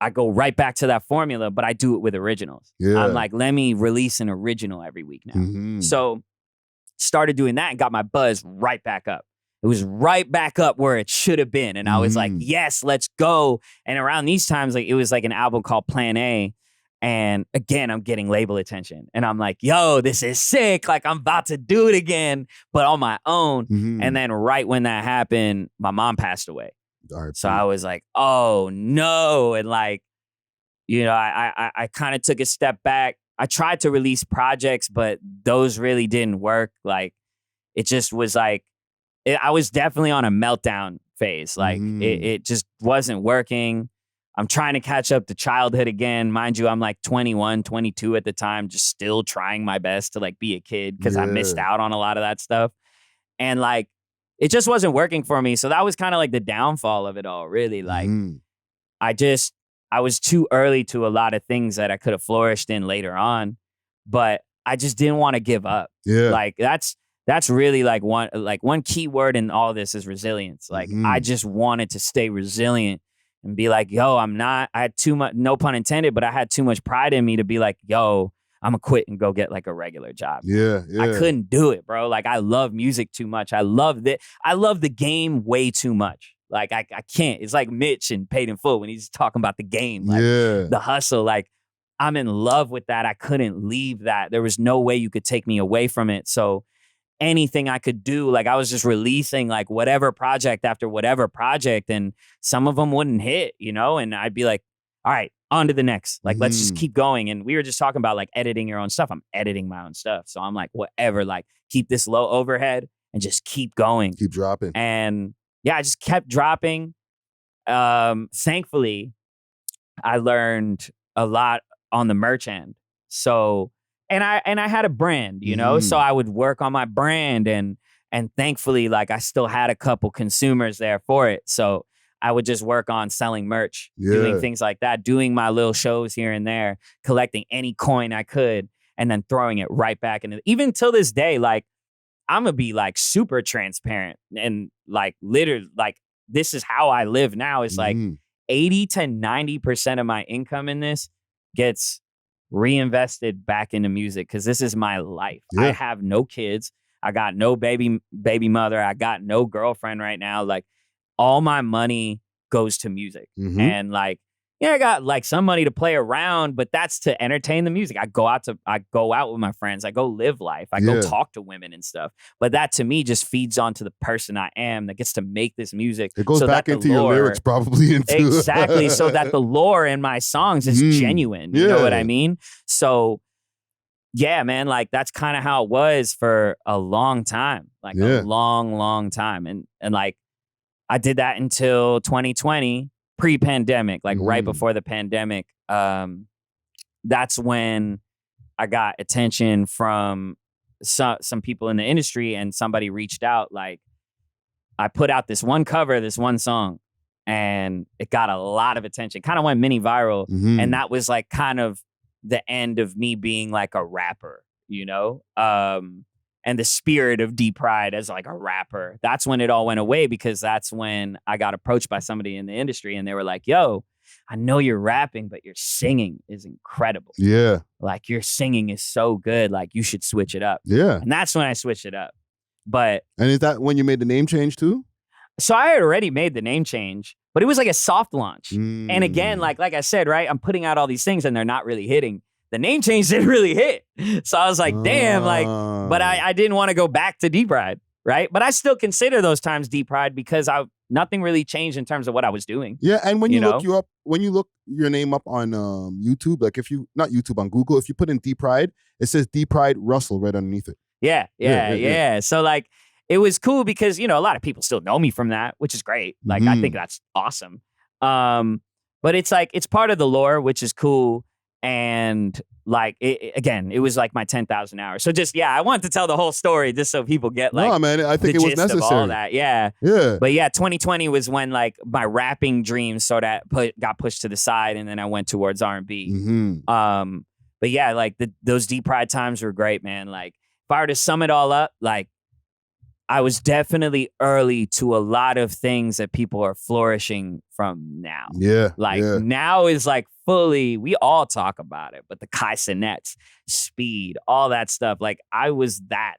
I go right back to that formula, but I do it with originals. Yeah. I'm like, let me release an original every week now. So started doing that and got my buzz right back up. It was right back up where it should have been. And I was like, yes, let's go. And around these times, like it was like an album called Plan A. And again, I'm getting label attention. And I'm like, yo, this is sick. Like I'm about to do it again, but on my own. And then right when that happened, my mom passed away. So I was like, oh no. And like, you know, I kind of took a step back. I tried to release projects, but those really didn't work. Like it just was like, I was definitely on a meltdown phase. Like it just wasn't working. I'm trying to catch up to childhood again. Mind you, I'm like 21, 22 at the time, just still trying my best to like be a kid because I missed out on a lot of that stuff. And like, it just wasn't working for me. So that was kind of like the downfall of it all, really. Like, I was too early to a lot of things that I could have flourished in later on, but I just didn't want to give up. Yeah. Like that's really like one key word in all this is resilience. Like I just wanted to stay resilient and be like, yo, I had too much, no pun intended, but I had too much pride in me to be like, yo, I'm gonna quit and go get like a regular job. Yeah. I couldn't do it, bro. Like I love music too much. I love the game way too much. Like I can't. It's like Mitch and Paid in Full when he's talking about the game, like the hustle. Like I'm in love with that. I couldn't leave that. There was no way you could take me away from it. So anything I could do, like I was just releasing like whatever project after whatever project, and some of them wouldn't hit, you know, and I'd be like, all right, on to the next. Like, let's just keep going. And we were just talking about like editing your own stuff. I'm editing my own stuff. So I'm like, whatever, like keep this low overhead and just keep going. Keep dropping. And yeah, I just kept dropping. Thankfully, I learned a lot on the merch end. So And I had a brand, you know, so I would work on my brand and thankfully, like I still had a couple consumers there for it. So I would just work on selling merch, doing things like that, doing my little shows here and there, collecting any coin I could, and then throwing it right back into. Even till this day, like I'm gonna be like super transparent and like literally, like this is how I live now. It's like 80 to 90% of my income in this gets reinvested back into music because this is my life. I have no kids. I got no baby mother. I got no girlfriend right now. Like all my money goes to music. And like yeah, I got like some money to play around, but that's to entertain the music. I go out with my friends. I go live life. I go talk to women and stuff. But that to me just feeds onto the person I am that gets to make this music. It goes back into your lyrics probably. Exactly. So that the lore in my songs is genuine. You know what I mean? So yeah, man, like that's kind of how it was for a long time. Like a long, long time. And like I did that until 2020. Pre-pandemic, like right before the pandemic, that's when I got attention from some people in the industry, and somebody reached out. Like, I put out this one cover, this one song, and it got a lot of attention. Kind of went mini viral, and that was like kind of the end of me being like a rapper, you know. And the spirit of D-Pryde as like a rapper. That's when it all went away, because that's when I got approached by somebody in the industry and they were like, yo, I know you're rapping, but your singing is incredible. Yeah. Like your singing is so good. Like you should switch it up. Yeah. And that's when I switched it up. And is that when you made the name change too? So I had already made the name change, but it was like a soft launch. And again, like I said, right, I'm putting out all these things and they're not really hitting. The name change didn't really hit. So I was like, damn, like, but I didn't want to go back to D-Pryde, right? But I still consider those times D-Pryde because nothing really changed in terms of what I was doing. Yeah, and when you look your name up on YouTube, like not YouTube, on Google, if you put in D-Pryde, it says D-Pryde Russell right underneath it. Yeah. So like, it was cool because, you know, a lot of people still know me from that, which is great. Like, I think that's awesome. But it's like, it's part of the lore, which is cool. And like, it was like my 10,000 hours. So just, I wanted to tell the whole story just so people get like, no, man, I think it was necessary. Of all that. Yeah. But 2020 was when like my rapping dreams sort of got pushed to the side, and then I went towards R&B. But yeah, like those D-Pryde times were great, man. Like if I were to sum it all up, like I was definitely early to a lot of things that people are flourishing from now. Yeah. Like now is like fully, we all talk about it, but the Kai Cenats, speed, all that stuff. Like I was that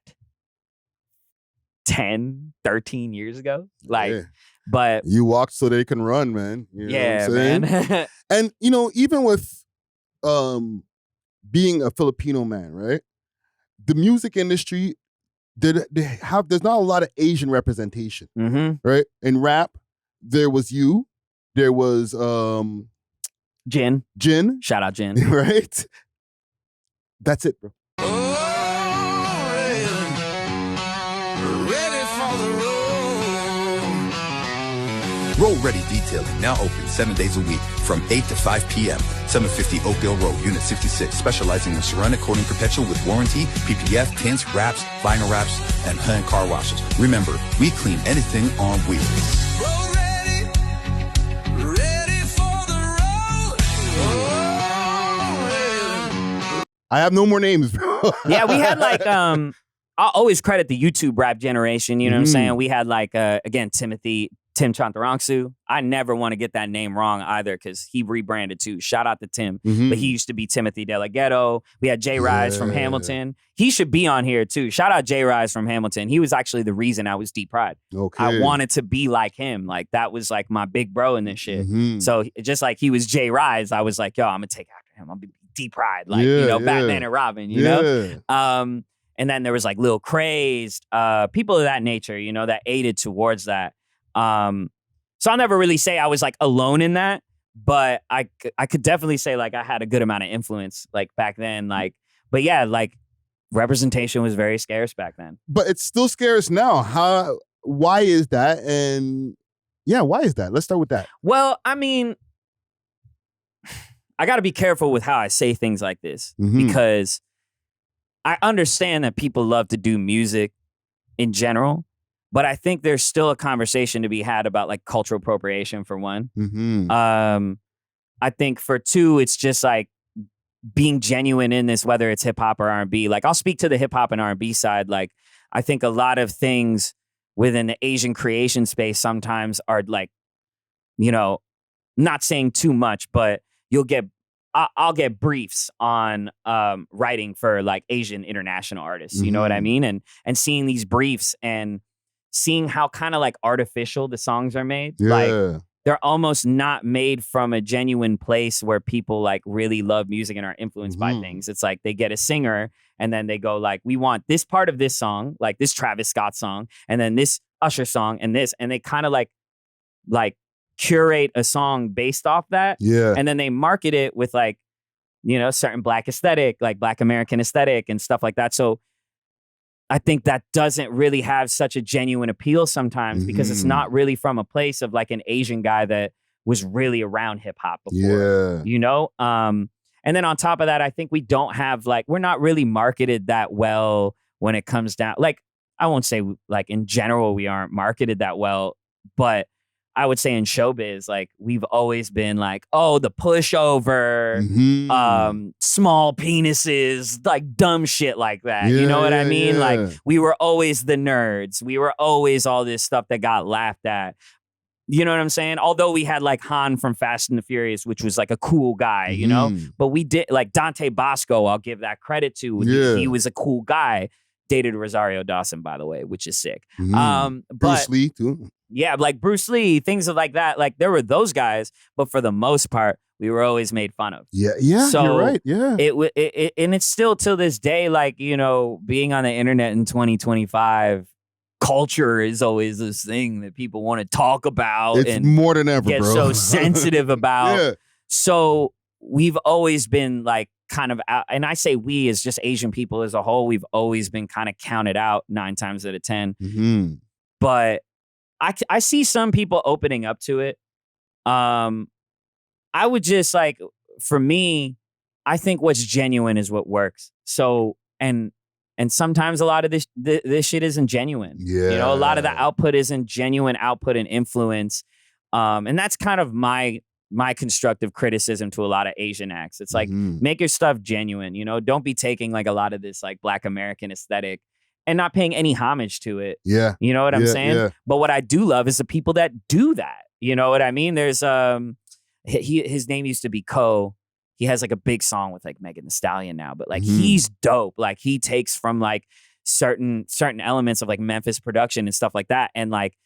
10, 13 years ago. Like, but you walked so they can run, man. You know yeah, what I'm saying? man. And you know, even with being a Filipino man, right? The music industry, there's not a lot of Asian representation, right? In rap, there was you, there was Jin. Shout out Jin. Right? That's it, bro. Roll Ready Detailing, now open 7 days a week from 8 to 5 p.m. 750 Oakdale Road, Unit 66, specializing in ceramic coating perpetual with warranty, PPF, tints, wraps, vinyl wraps, and hand car washes. Remember, we clean anything on wheels. Roll ready, ready for the road. I have no more names, bro. Yeah, we had like, I'll always credit the YouTube rap generation, you know what I'm saying? We had like, again, Tim Chantarangsu. I never want to get that name wrong either, because he rebranded too. Shout out to Tim. But he used to be Timothy Delaghetto. We had Jay Rise from Hamilton. He should be on here too. Shout out Jay Rise from Hamilton. He was actually the reason I was D-Pryde. Okay. I wanted to be like him. Like that was like my big bro in this shit. So just like he was Jay Rise, I was like, yo, I'm gonna take after him. I'm gonna be D-Pryde. Like, you know, Batman and Robin, you know? And then there was like Lil Crazed, people of that nature, you know, that aided towards that. So I'll never really say I was like alone in that, but I could definitely say like I had a good amount of influence like back then. Like, but yeah, like representation was very scarce back then. But it's still scarce now. Why is that? And yeah, why is that? Let's start with that. Well, I mean, I got to be careful with how I say things like this, because I understand that people love to do music in general. But I think there's still a conversation to be had about like cultural appropriation, for one. I think for two, it's just like being genuine in this, whether it's hip hop or R&B. Like I'll speak to the hip hop and R&B side. Like I think a lot of things within the Asian creation space sometimes are like, you know, not saying too much, but I'll get briefs on writing for like Asian international artists. You know what I mean? And seeing these briefs and seeing how kind of like artificial the songs are made. Like they're almost not made from a genuine place where people like really love music and are influenced by things. It's like they get a singer and then they go like, we want this part of this song, like this Travis Scott song, and then this Usher song and this, and they kind of like curate a song based off that. Yeah. And then they market it with like, you know, certain Black aesthetic, like Black American aesthetic and stuff like that. So I think that doesn't really have such a genuine appeal sometimes because it's not really from a place of like an Asian guy that was really around hip hop before, you know? And then on top of that, I think we don't have like, we're not really marketed that well when it comes down. Like, I won't say like in general, we aren't marketed that well, but I would say in showbiz, like we've always been like, oh, the pushover, small penises, like dumb shit like that. You know what I mean? Like we were always the nerds. We were always all this stuff that got laughed at. You know what I'm saying? Although we had like Han from Fast and the Furious, which was like a cool guy, you know? But we did like Dante Bosco, I'll give that credit to. He was a cool guy. Dated Rosario Dawson, by the way, which is sick. But Bruce Lee too. Yeah, like Bruce Lee, things like that. Like there were those guys, but for the most part, we were always made fun of. Yeah, so you're right. Yeah, it and it's still till this day, like, you know, being on the internet in 2025, culture is always this thing that people want to talk about. It's and more than ever, get bro. so sensitive about. Yeah. So we've always been like kind of out, and I say we as just Asian people as a whole, we've always been kind of counted out 9 times out of 10. But I see some people opening up to it. I would just like, for me, I think what's genuine is what works. So, and sometimes a lot of this shit isn't genuine. Yeah. You know, a lot of the output isn't genuine output and influence. And that's kind of my constructive criticism to a lot of Asian acts. It's like, make your stuff genuine, you know, don't be taking like a lot of this like Black American aesthetic and not paying any homage to it. Yeah. You know what I'm saying? Yeah. But what I do love is the people that do that. You know what I mean? There's his name used to be Ko. He has like a big song with like Megan Thee Stallion now, but like he's dope. Like he takes from like certain elements of like Memphis production and stuff like that, and like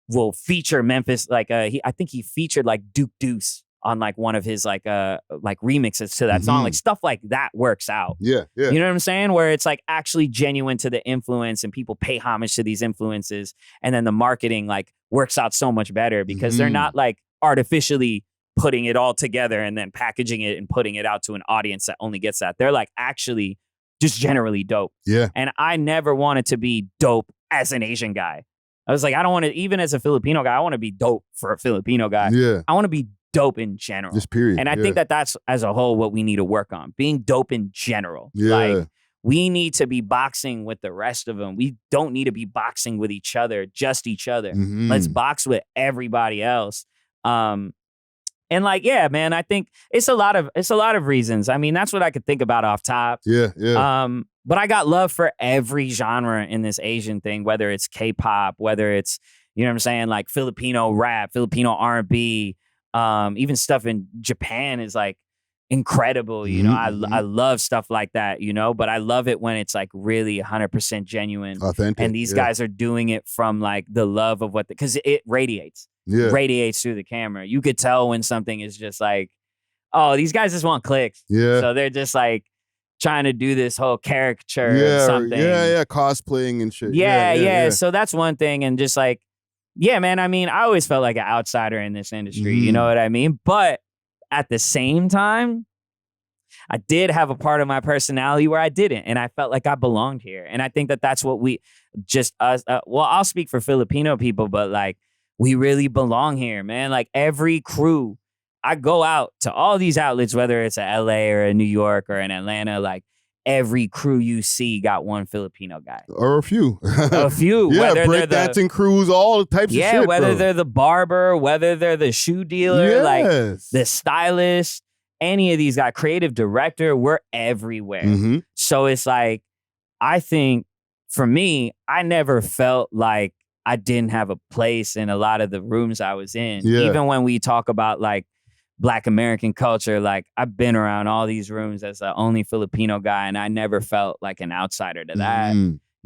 will feature Memphis. Like I think he featured like Duke Deuce on like one of his like remixes to that song. Like stuff like that works out. Yeah. You know what I'm saying? Where it's like actually genuine to the influence and people pay homage to these influences, and then the marketing like works out so much better because they're not like artificially putting it all together and then packaging it and putting it out to an audience that only gets that. They're like actually just generally dope. Yeah. And I never wanted to be dope as an Asian guy. I was like, I don't want to, even as a Filipino guy, I want to be dope for a Filipino guy. Yeah. I want to be dope in general. Just period. And I think that that's as a whole what we need to work on, being dope in general. Yeah. Like we need to be boxing with the rest of them. We don't need to be boxing with each other, just each other. Let's box with everybody else. And like, yeah, man, I think it's a lot of reasons. I mean, that's what I could think about off top. Yeah. But I got love for every genre in this Asian thing, whether it's K-pop, whether it's, you know what I'm saying, like Filipino rap, Filipino R&B, even stuff in Japan is like incredible. You know, I love stuff like that, you know, but I love it when it's like really 100% genuine. Authentic. And these guys are doing it from like the love of what, because it radiates. Radiates through the camera. You could tell when something is just like, oh, these guys just want clicks. Yeah. So they're just like trying to do this whole caricature of something. Yeah, cosplaying and shit. Yeah. So that's one thing. And just like, yeah, man, I mean, I always felt like an outsider in this industry. You know what I mean? But at the same time, I did have a part of my personality where I didn't. And I felt like I belonged here. And I think that that's what we just us. Well, I'll speak for Filipino people, but like, we really belong here, man. Like every crew, I go out to all these outlets, whether it's a LA or a New York or an Atlanta, like every crew you see got one Filipino guy. Or a few. A few. Yeah, breakdancing crews, all types of shit, Yeah, whether bro. they're the barber, whether they're the shoe dealer, like the stylist, any of these guys, creative director, we're everywhere. So it's like, I think for me, I never felt like I didn't have a place in a lot of the rooms I was in. Even when we talk about like Black American culture, like I've been around all these rooms as the only Filipino guy and I never felt like an outsider to that.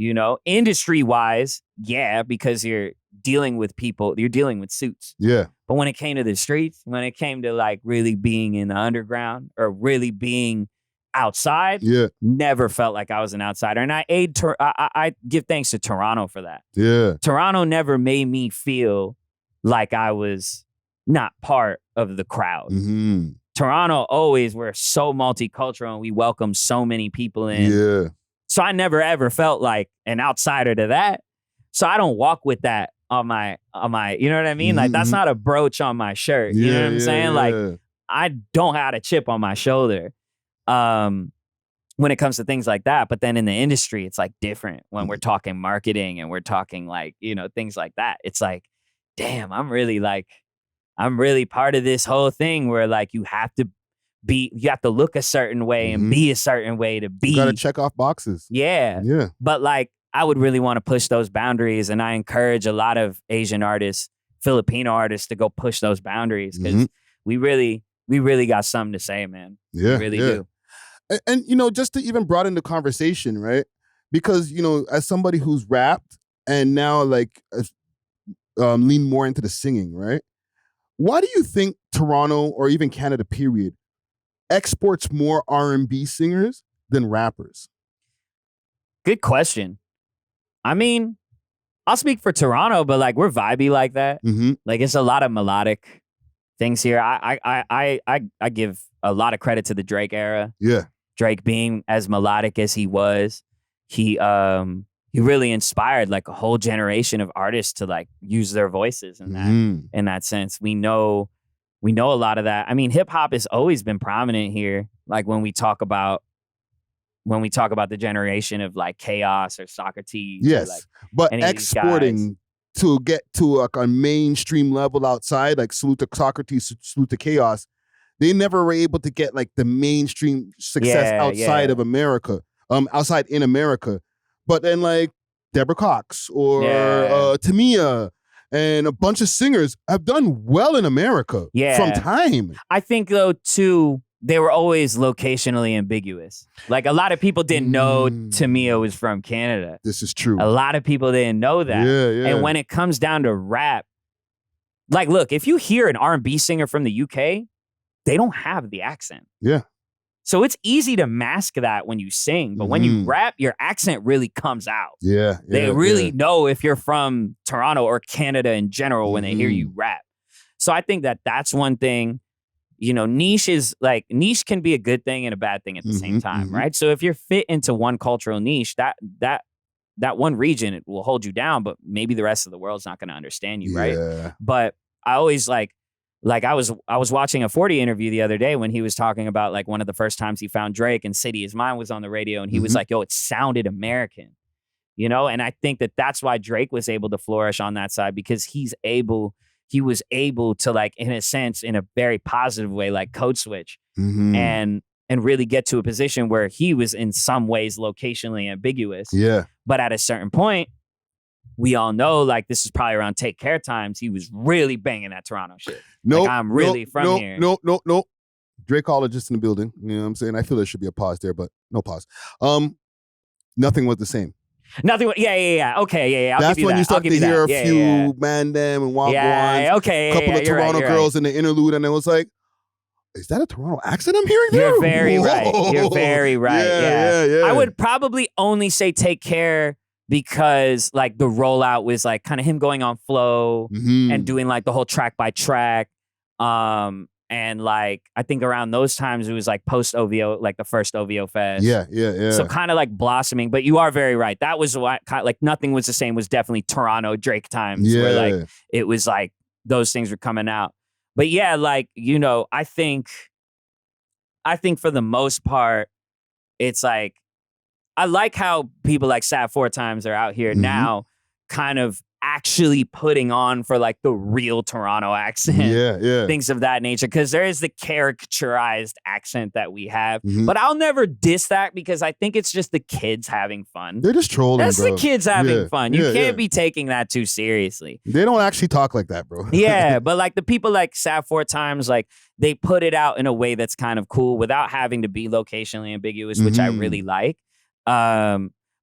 You know, industry wise, yeah, because you're dealing with people, you're dealing with suits. Yeah. But when it came to the streets, when it came to like really being in the underground or really being outside, never felt like I was an outsider. And I give thanks to Toronto for that. Yeah. Toronto never made me feel like I was not part of the crowd. Mm-hmm. Toronto always, we're so multicultural and we welcome so many people in. Yeah. So I never ever felt like an outsider to that. So I don't walk with that on my, you know what I mean? Like that's not a brooch on my shirt. You know what I'm saying? Like I don't have a chip on my shoulder when it comes to things like that. But then in the industry, it's like different when we're talking marketing and we're talking like, you know, things like that. It's like, damn, I'm really part of this whole thing where like you have to look a certain way and be a certain way to be. You gotta check off boxes. Yeah. Yeah. But like, I would really want to push those boundaries. And I encourage a lot of Asian artists, Filipino artists to go push those boundaries because we really got something to say, man. Yeah. We really do. And, you know, just to even broaden the conversation, right? Because, you know, as somebody who's rapped and now like lean more into the singing, right? Why do you think Toronto or even Canada, period, exports more R&B singers than rappers? Good question. I mean, I'll speak for Toronto, but like we're vibey like that. Like it's a lot of melodic things here. I give a lot of credit to the Drake era. Yeah. Drake being as melodic as he was, he really inspired like a whole generation of artists to like use their voices in that sense. We know a lot of that. I mean, hip hop has always been prominent here. Like when we talk about the generation of like Chaos or Socrates. Yes, or like but exporting to get to like a mainstream level outside, like salute to Socrates, salute to Chaos, they never were able to get like the mainstream success outside of America, outside in America. But then like Deborah Cox or Tamia and a bunch of singers have done well in America from time. I think though too, they were always locationally ambiguous. Like a lot of people didn't know Tamia was from Canada. This is true. A lot of people didn't know that. Yeah. And when it comes down to rap, like look, if you hear an R&B singer from the UK, they don't have the accent. Yeah. So it's easy to mask that when you sing, but when you rap, your accent really comes out. Yeah. They really know if you're from Toronto or Canada in general when they hear you rap. So I think that that's one thing. You know, niche can be a good thing and a bad thing at the same time, right? So if you're fit into one cultural niche, that one region, it will hold you down, but maybe the rest of the world's not going to understand you, right? But I always like I was watching a 40 interview the other day when he was talking about like one of the first times he found Drake and City Is Mine was on the radio, and he was like, yo, it sounded American, you know? And I think that that's why Drake was able to flourish on that side, because he was able to, like, in a sense, in a very positive way, like code switch and really get to a position where he was in some ways locationally ambiguous. Yeah. But at a certain point, we all know, like, this is probably around Take Care times, he was really banging that Toronto shit. I'm really from here. No. Drakeologist in the building. You know what I'm saying? I feel there should be a pause there, but no pause. Nothing was the same. Nothing. Yeah. Okay. Yeah. That's when you start to hear a few Man Them and Wagwans. Yeah. Okay. A couple of Toronto girls in the interlude, and it was like, is that a Toronto accent I'm hearing there? You're very right. You're very right. Yeah. I would probably only say Take Care because like the rollout was like kind of him going on flow and doing like the whole track by track. And like, I think around those times, it was like post OVO, like the first OVO fest. Yeah. So kind of like blossoming, but you are very right. That was what, like Nothing Was the Same was definitely Toronto Drake times where like, it was like those things were coming out. But yeah, like, you know, I think for the most part, it's like, I like how people like Sad Four Times are out here now kind of actually putting on for like the real Toronto accent, things of that nature, because there is the caricaturized accent that we have, but I'll never diss that because I think it's just the kids having fun. They're just trolling. That's bro. the kids having fun. You can't be taking that too seriously. They don't actually talk like that, bro. Yeah, but like the people like Sad Four Times, like they put it out in a way that's kind of cool without having to be locationally ambiguous, which I really like.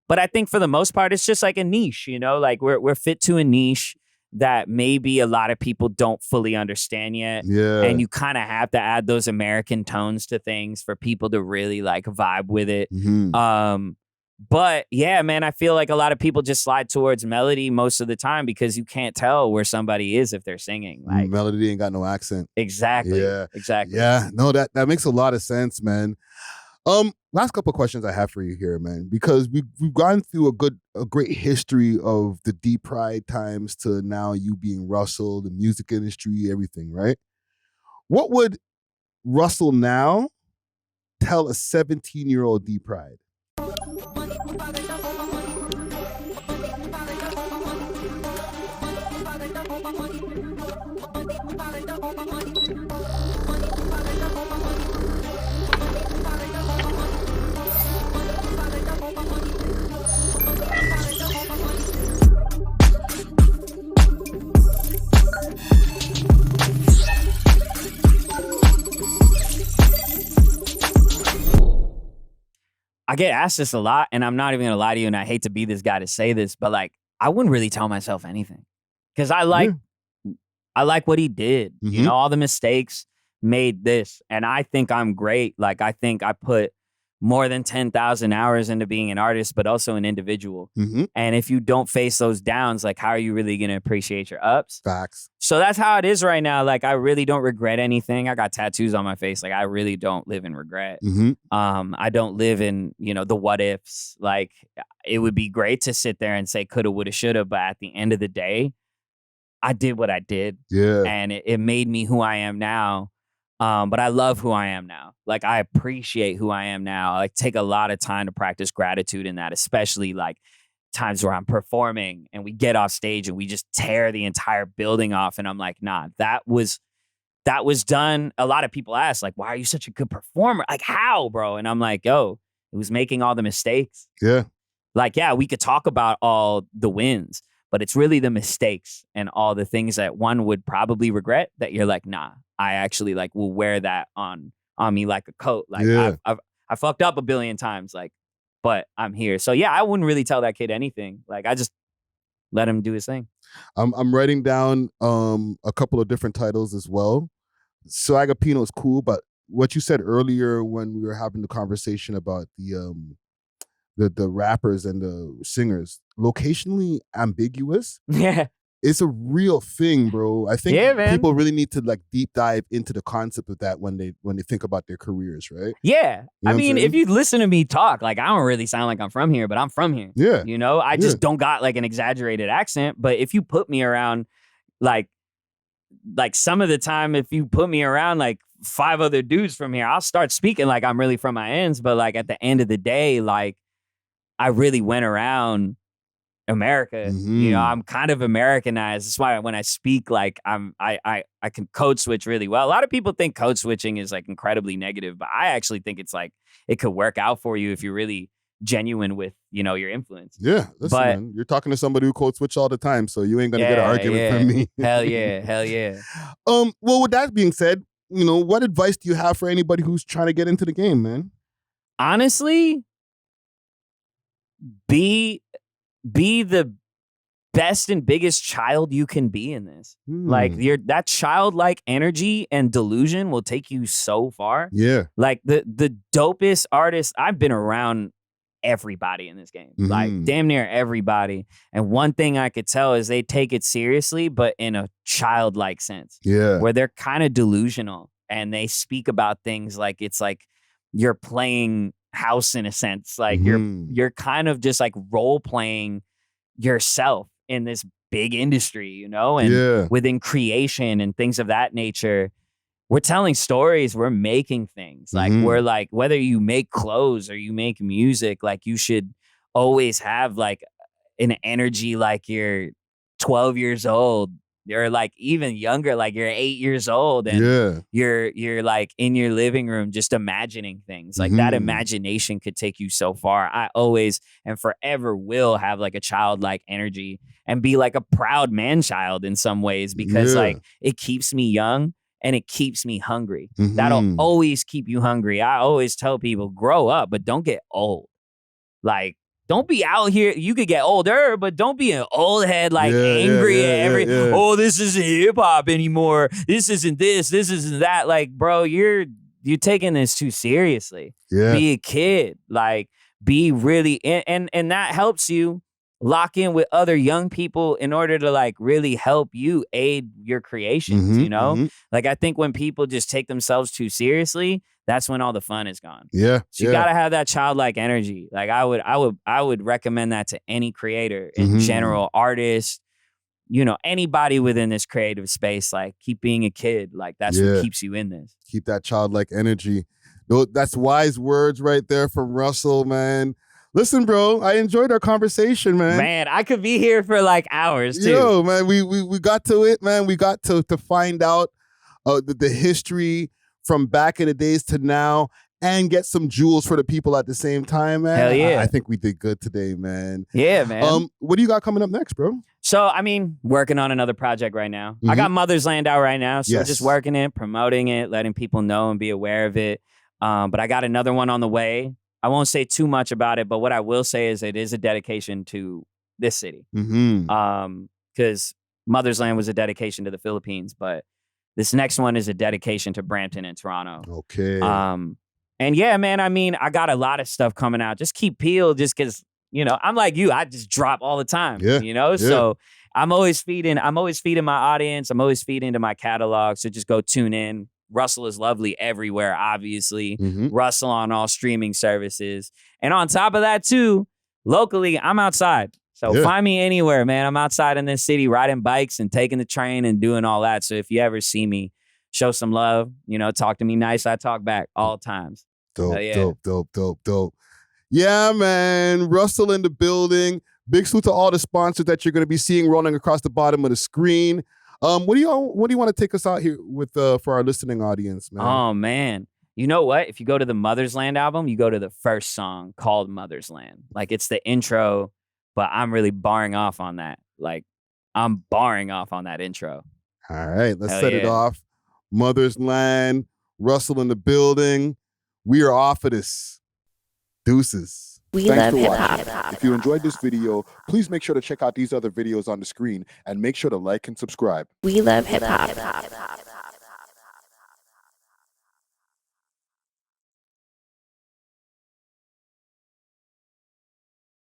But I think for the most part, it's just like a niche, you know, like we're fit to a niche that maybe a lot of people don't fully understand yet. Yeah. And you kind of have to add those American tones to things for people to really like vibe with it. But yeah, man, I feel like a lot of people just slide towards melody most of the time because you can't tell where somebody is if they're singing. Like melody ain't got no accent. Exactly. Yeah. Exactly. Yeah. No, that makes a lot of sense, man. Last couple of questions I have for you here, man, because we've gone through a great history of the D-Pryde times to now you being Russell, the music industry, everything, right? What would Russell now tell a 17-year-old D-Pryde? I get asked this a lot, and I'm not even gonna lie to you, and I hate to be this guy to say this, but like I wouldn't really tell myself anything because I like what he did. You know, all the mistakes made this, and I think I'm great. Like I think I put more than 10,000 hours into being an artist, but also an individual. And if you don't face those downs, like how are you really gonna appreciate your ups? Facts. So that's how it is right now. Like I really don't regret anything. I got tattoos on my face. Like I really don't live in regret. I don't live in, you know, the what ifs. Like it would be great to sit there and say coulda, woulda, shoulda, but at the end of the day, I did what I did. Yeah. And it made me who I am now. But I love who I am now. Like I appreciate who I am now. I like take a lot of time to practice gratitude in that, especially like times where I'm performing and we get off stage and we just tear the entire building off. And I'm like, nah, that was done. A lot of people ask, like, why are you such a good performer? Like, how, bro? And I'm like, yo, it was making all the mistakes. Yeah. Like, yeah, we could talk about all the wins, but it's really the mistakes and all the things that one would probably regret that you're like, nah, I actually like will wear that on me like a coat. Like I fucked up a billion times, like, but I'm here. So yeah, I wouldn't really tell that kid anything. Like I just let him do his thing. I'm writing down a couple of different titles as well. Swagapino is cool, but what you said earlier when we were having the conversation about the rappers and the singers, locationally ambiguous. Yeah. It's a real thing, bro. I think man. people really need to like deep dive into the concept of that when they think about their careers, right? Yeah. You know I mean, what I'm if you listen to me talk, like I don't really sound like I'm from here, but I'm from here. Yeah. You know, I just don't got like an exaggerated accent. But if you put me around like some of the time, if you put me around like 5 other dudes from here, I'll start speaking like I'm really from my ends. But like at the end of the day, like I really went around America. You know, I'm kind of Americanized. That's why when I speak, like I can code switch really well. A lot of people think code switching is like incredibly negative, but I actually think it's like it could work out for you if you're really genuine with, you know, your influence. Yeah, listen, But man, you're talking to somebody who code switch all the time, so you ain't gonna get an argument from me. Hell yeah. Well, with that being said, you know, what advice do you have for anybody who's trying to get into the game, man? Honestly, be the best and biggest child you can be in this. Like that childlike energy and delusion will take you so far. Yeah. Like the dopest artists, I've been around everybody in this game. Like damn near everybody. And one thing I could tell is they take it seriously, but in a childlike sense. Yeah. Where they're kind of delusional and they speak about things like it's like you're playing house in a sense. Like you're kind of just like role playing yourself in this big industry, you know, and within creation and things of that nature. We're telling stories, we're making things. Like we're like, whether you make clothes or you make music, like you should always have like an energy like you're 12 years old. You're like even younger, like you're 8 years old and you're like in your living room just imagining things. Like that imagination could take you so far. I always and forever will have like a childlike energy and be like a proud man-child in some ways because like it keeps me young and it keeps me hungry. That'll always keep you hungry. I always tell people, grow up, but don't get old. Like don't be out here. You could get older, but don't be an old head like angry at every. Oh, this isn't hip hop anymore. This isn't this. This isn't that. Like, bro, you're taking this too seriously. Yeah. Be a kid. Like, be really and that helps you lock in with other young people in order to like really help you aid your creations. You know, like I think when people just take themselves too seriously, that's when all the fun is gone. Yeah. So you gotta have that childlike energy. Like I would recommend that to any creator in general, artist, you know, anybody within this creative space. Like keep being a kid. Like that's what keeps you in this. Keep that childlike energy. That's wise words right there from Russell, man. Listen, bro, I enjoyed our conversation, man. Man, I could be here for like hours too. Yo, man, we got to it, man. We got to find out the history from back in the days to now and get some jewels for the people at the same time, man. Hell yeah. I think we did good today, man. Yeah, man. What do you got coming up next, bro? So, I mean, working on another project right now. I got Mother's Land out right now, so just working it, promoting it, letting people know and be aware of it. But I got another one on the way. I won't say too much about it, but what I will say is it is a dedication to this city. Because Mother's Land was a dedication to the Philippines, but this next one is a dedication to Brampton and Toronto. Okay. And yeah, man, I mean, I got a lot of stuff coming out. Just keep peeled just because, you know, I'm like you. I just drop all the time, you know? So I'm always feeding my audience. I'm always feeding into my catalog. So just go tune in. Russell is Lovely everywhere, obviously. Russell on all streaming services. And on top of that, too, locally, I'm outside. So find me anywhere, man. I'm outside in this city riding bikes and taking the train and doing all that. So if you ever see me, show some love, you know, talk to me nice. I talk back all times. Dope. Yeah, man. Russell in the building. Big salute to all the sponsors that you're going to be seeing rolling across the bottom of the screen. What do you want to take us out here with for our listening audience, man? Oh, man. You know what? If you go to the Mother's Land album, you go to the first song called Mother's Land. Like it's the intro, but I'm really barring off on that. Like I'm barring off on that intro. All right, let's set it off. Mother's Land, Russell in the building. We are off of this. Deuces. Thanks for watching. If you enjoyed this video, please make sure to check out these other videos on the screen and make sure to like and subscribe. We love hip hop.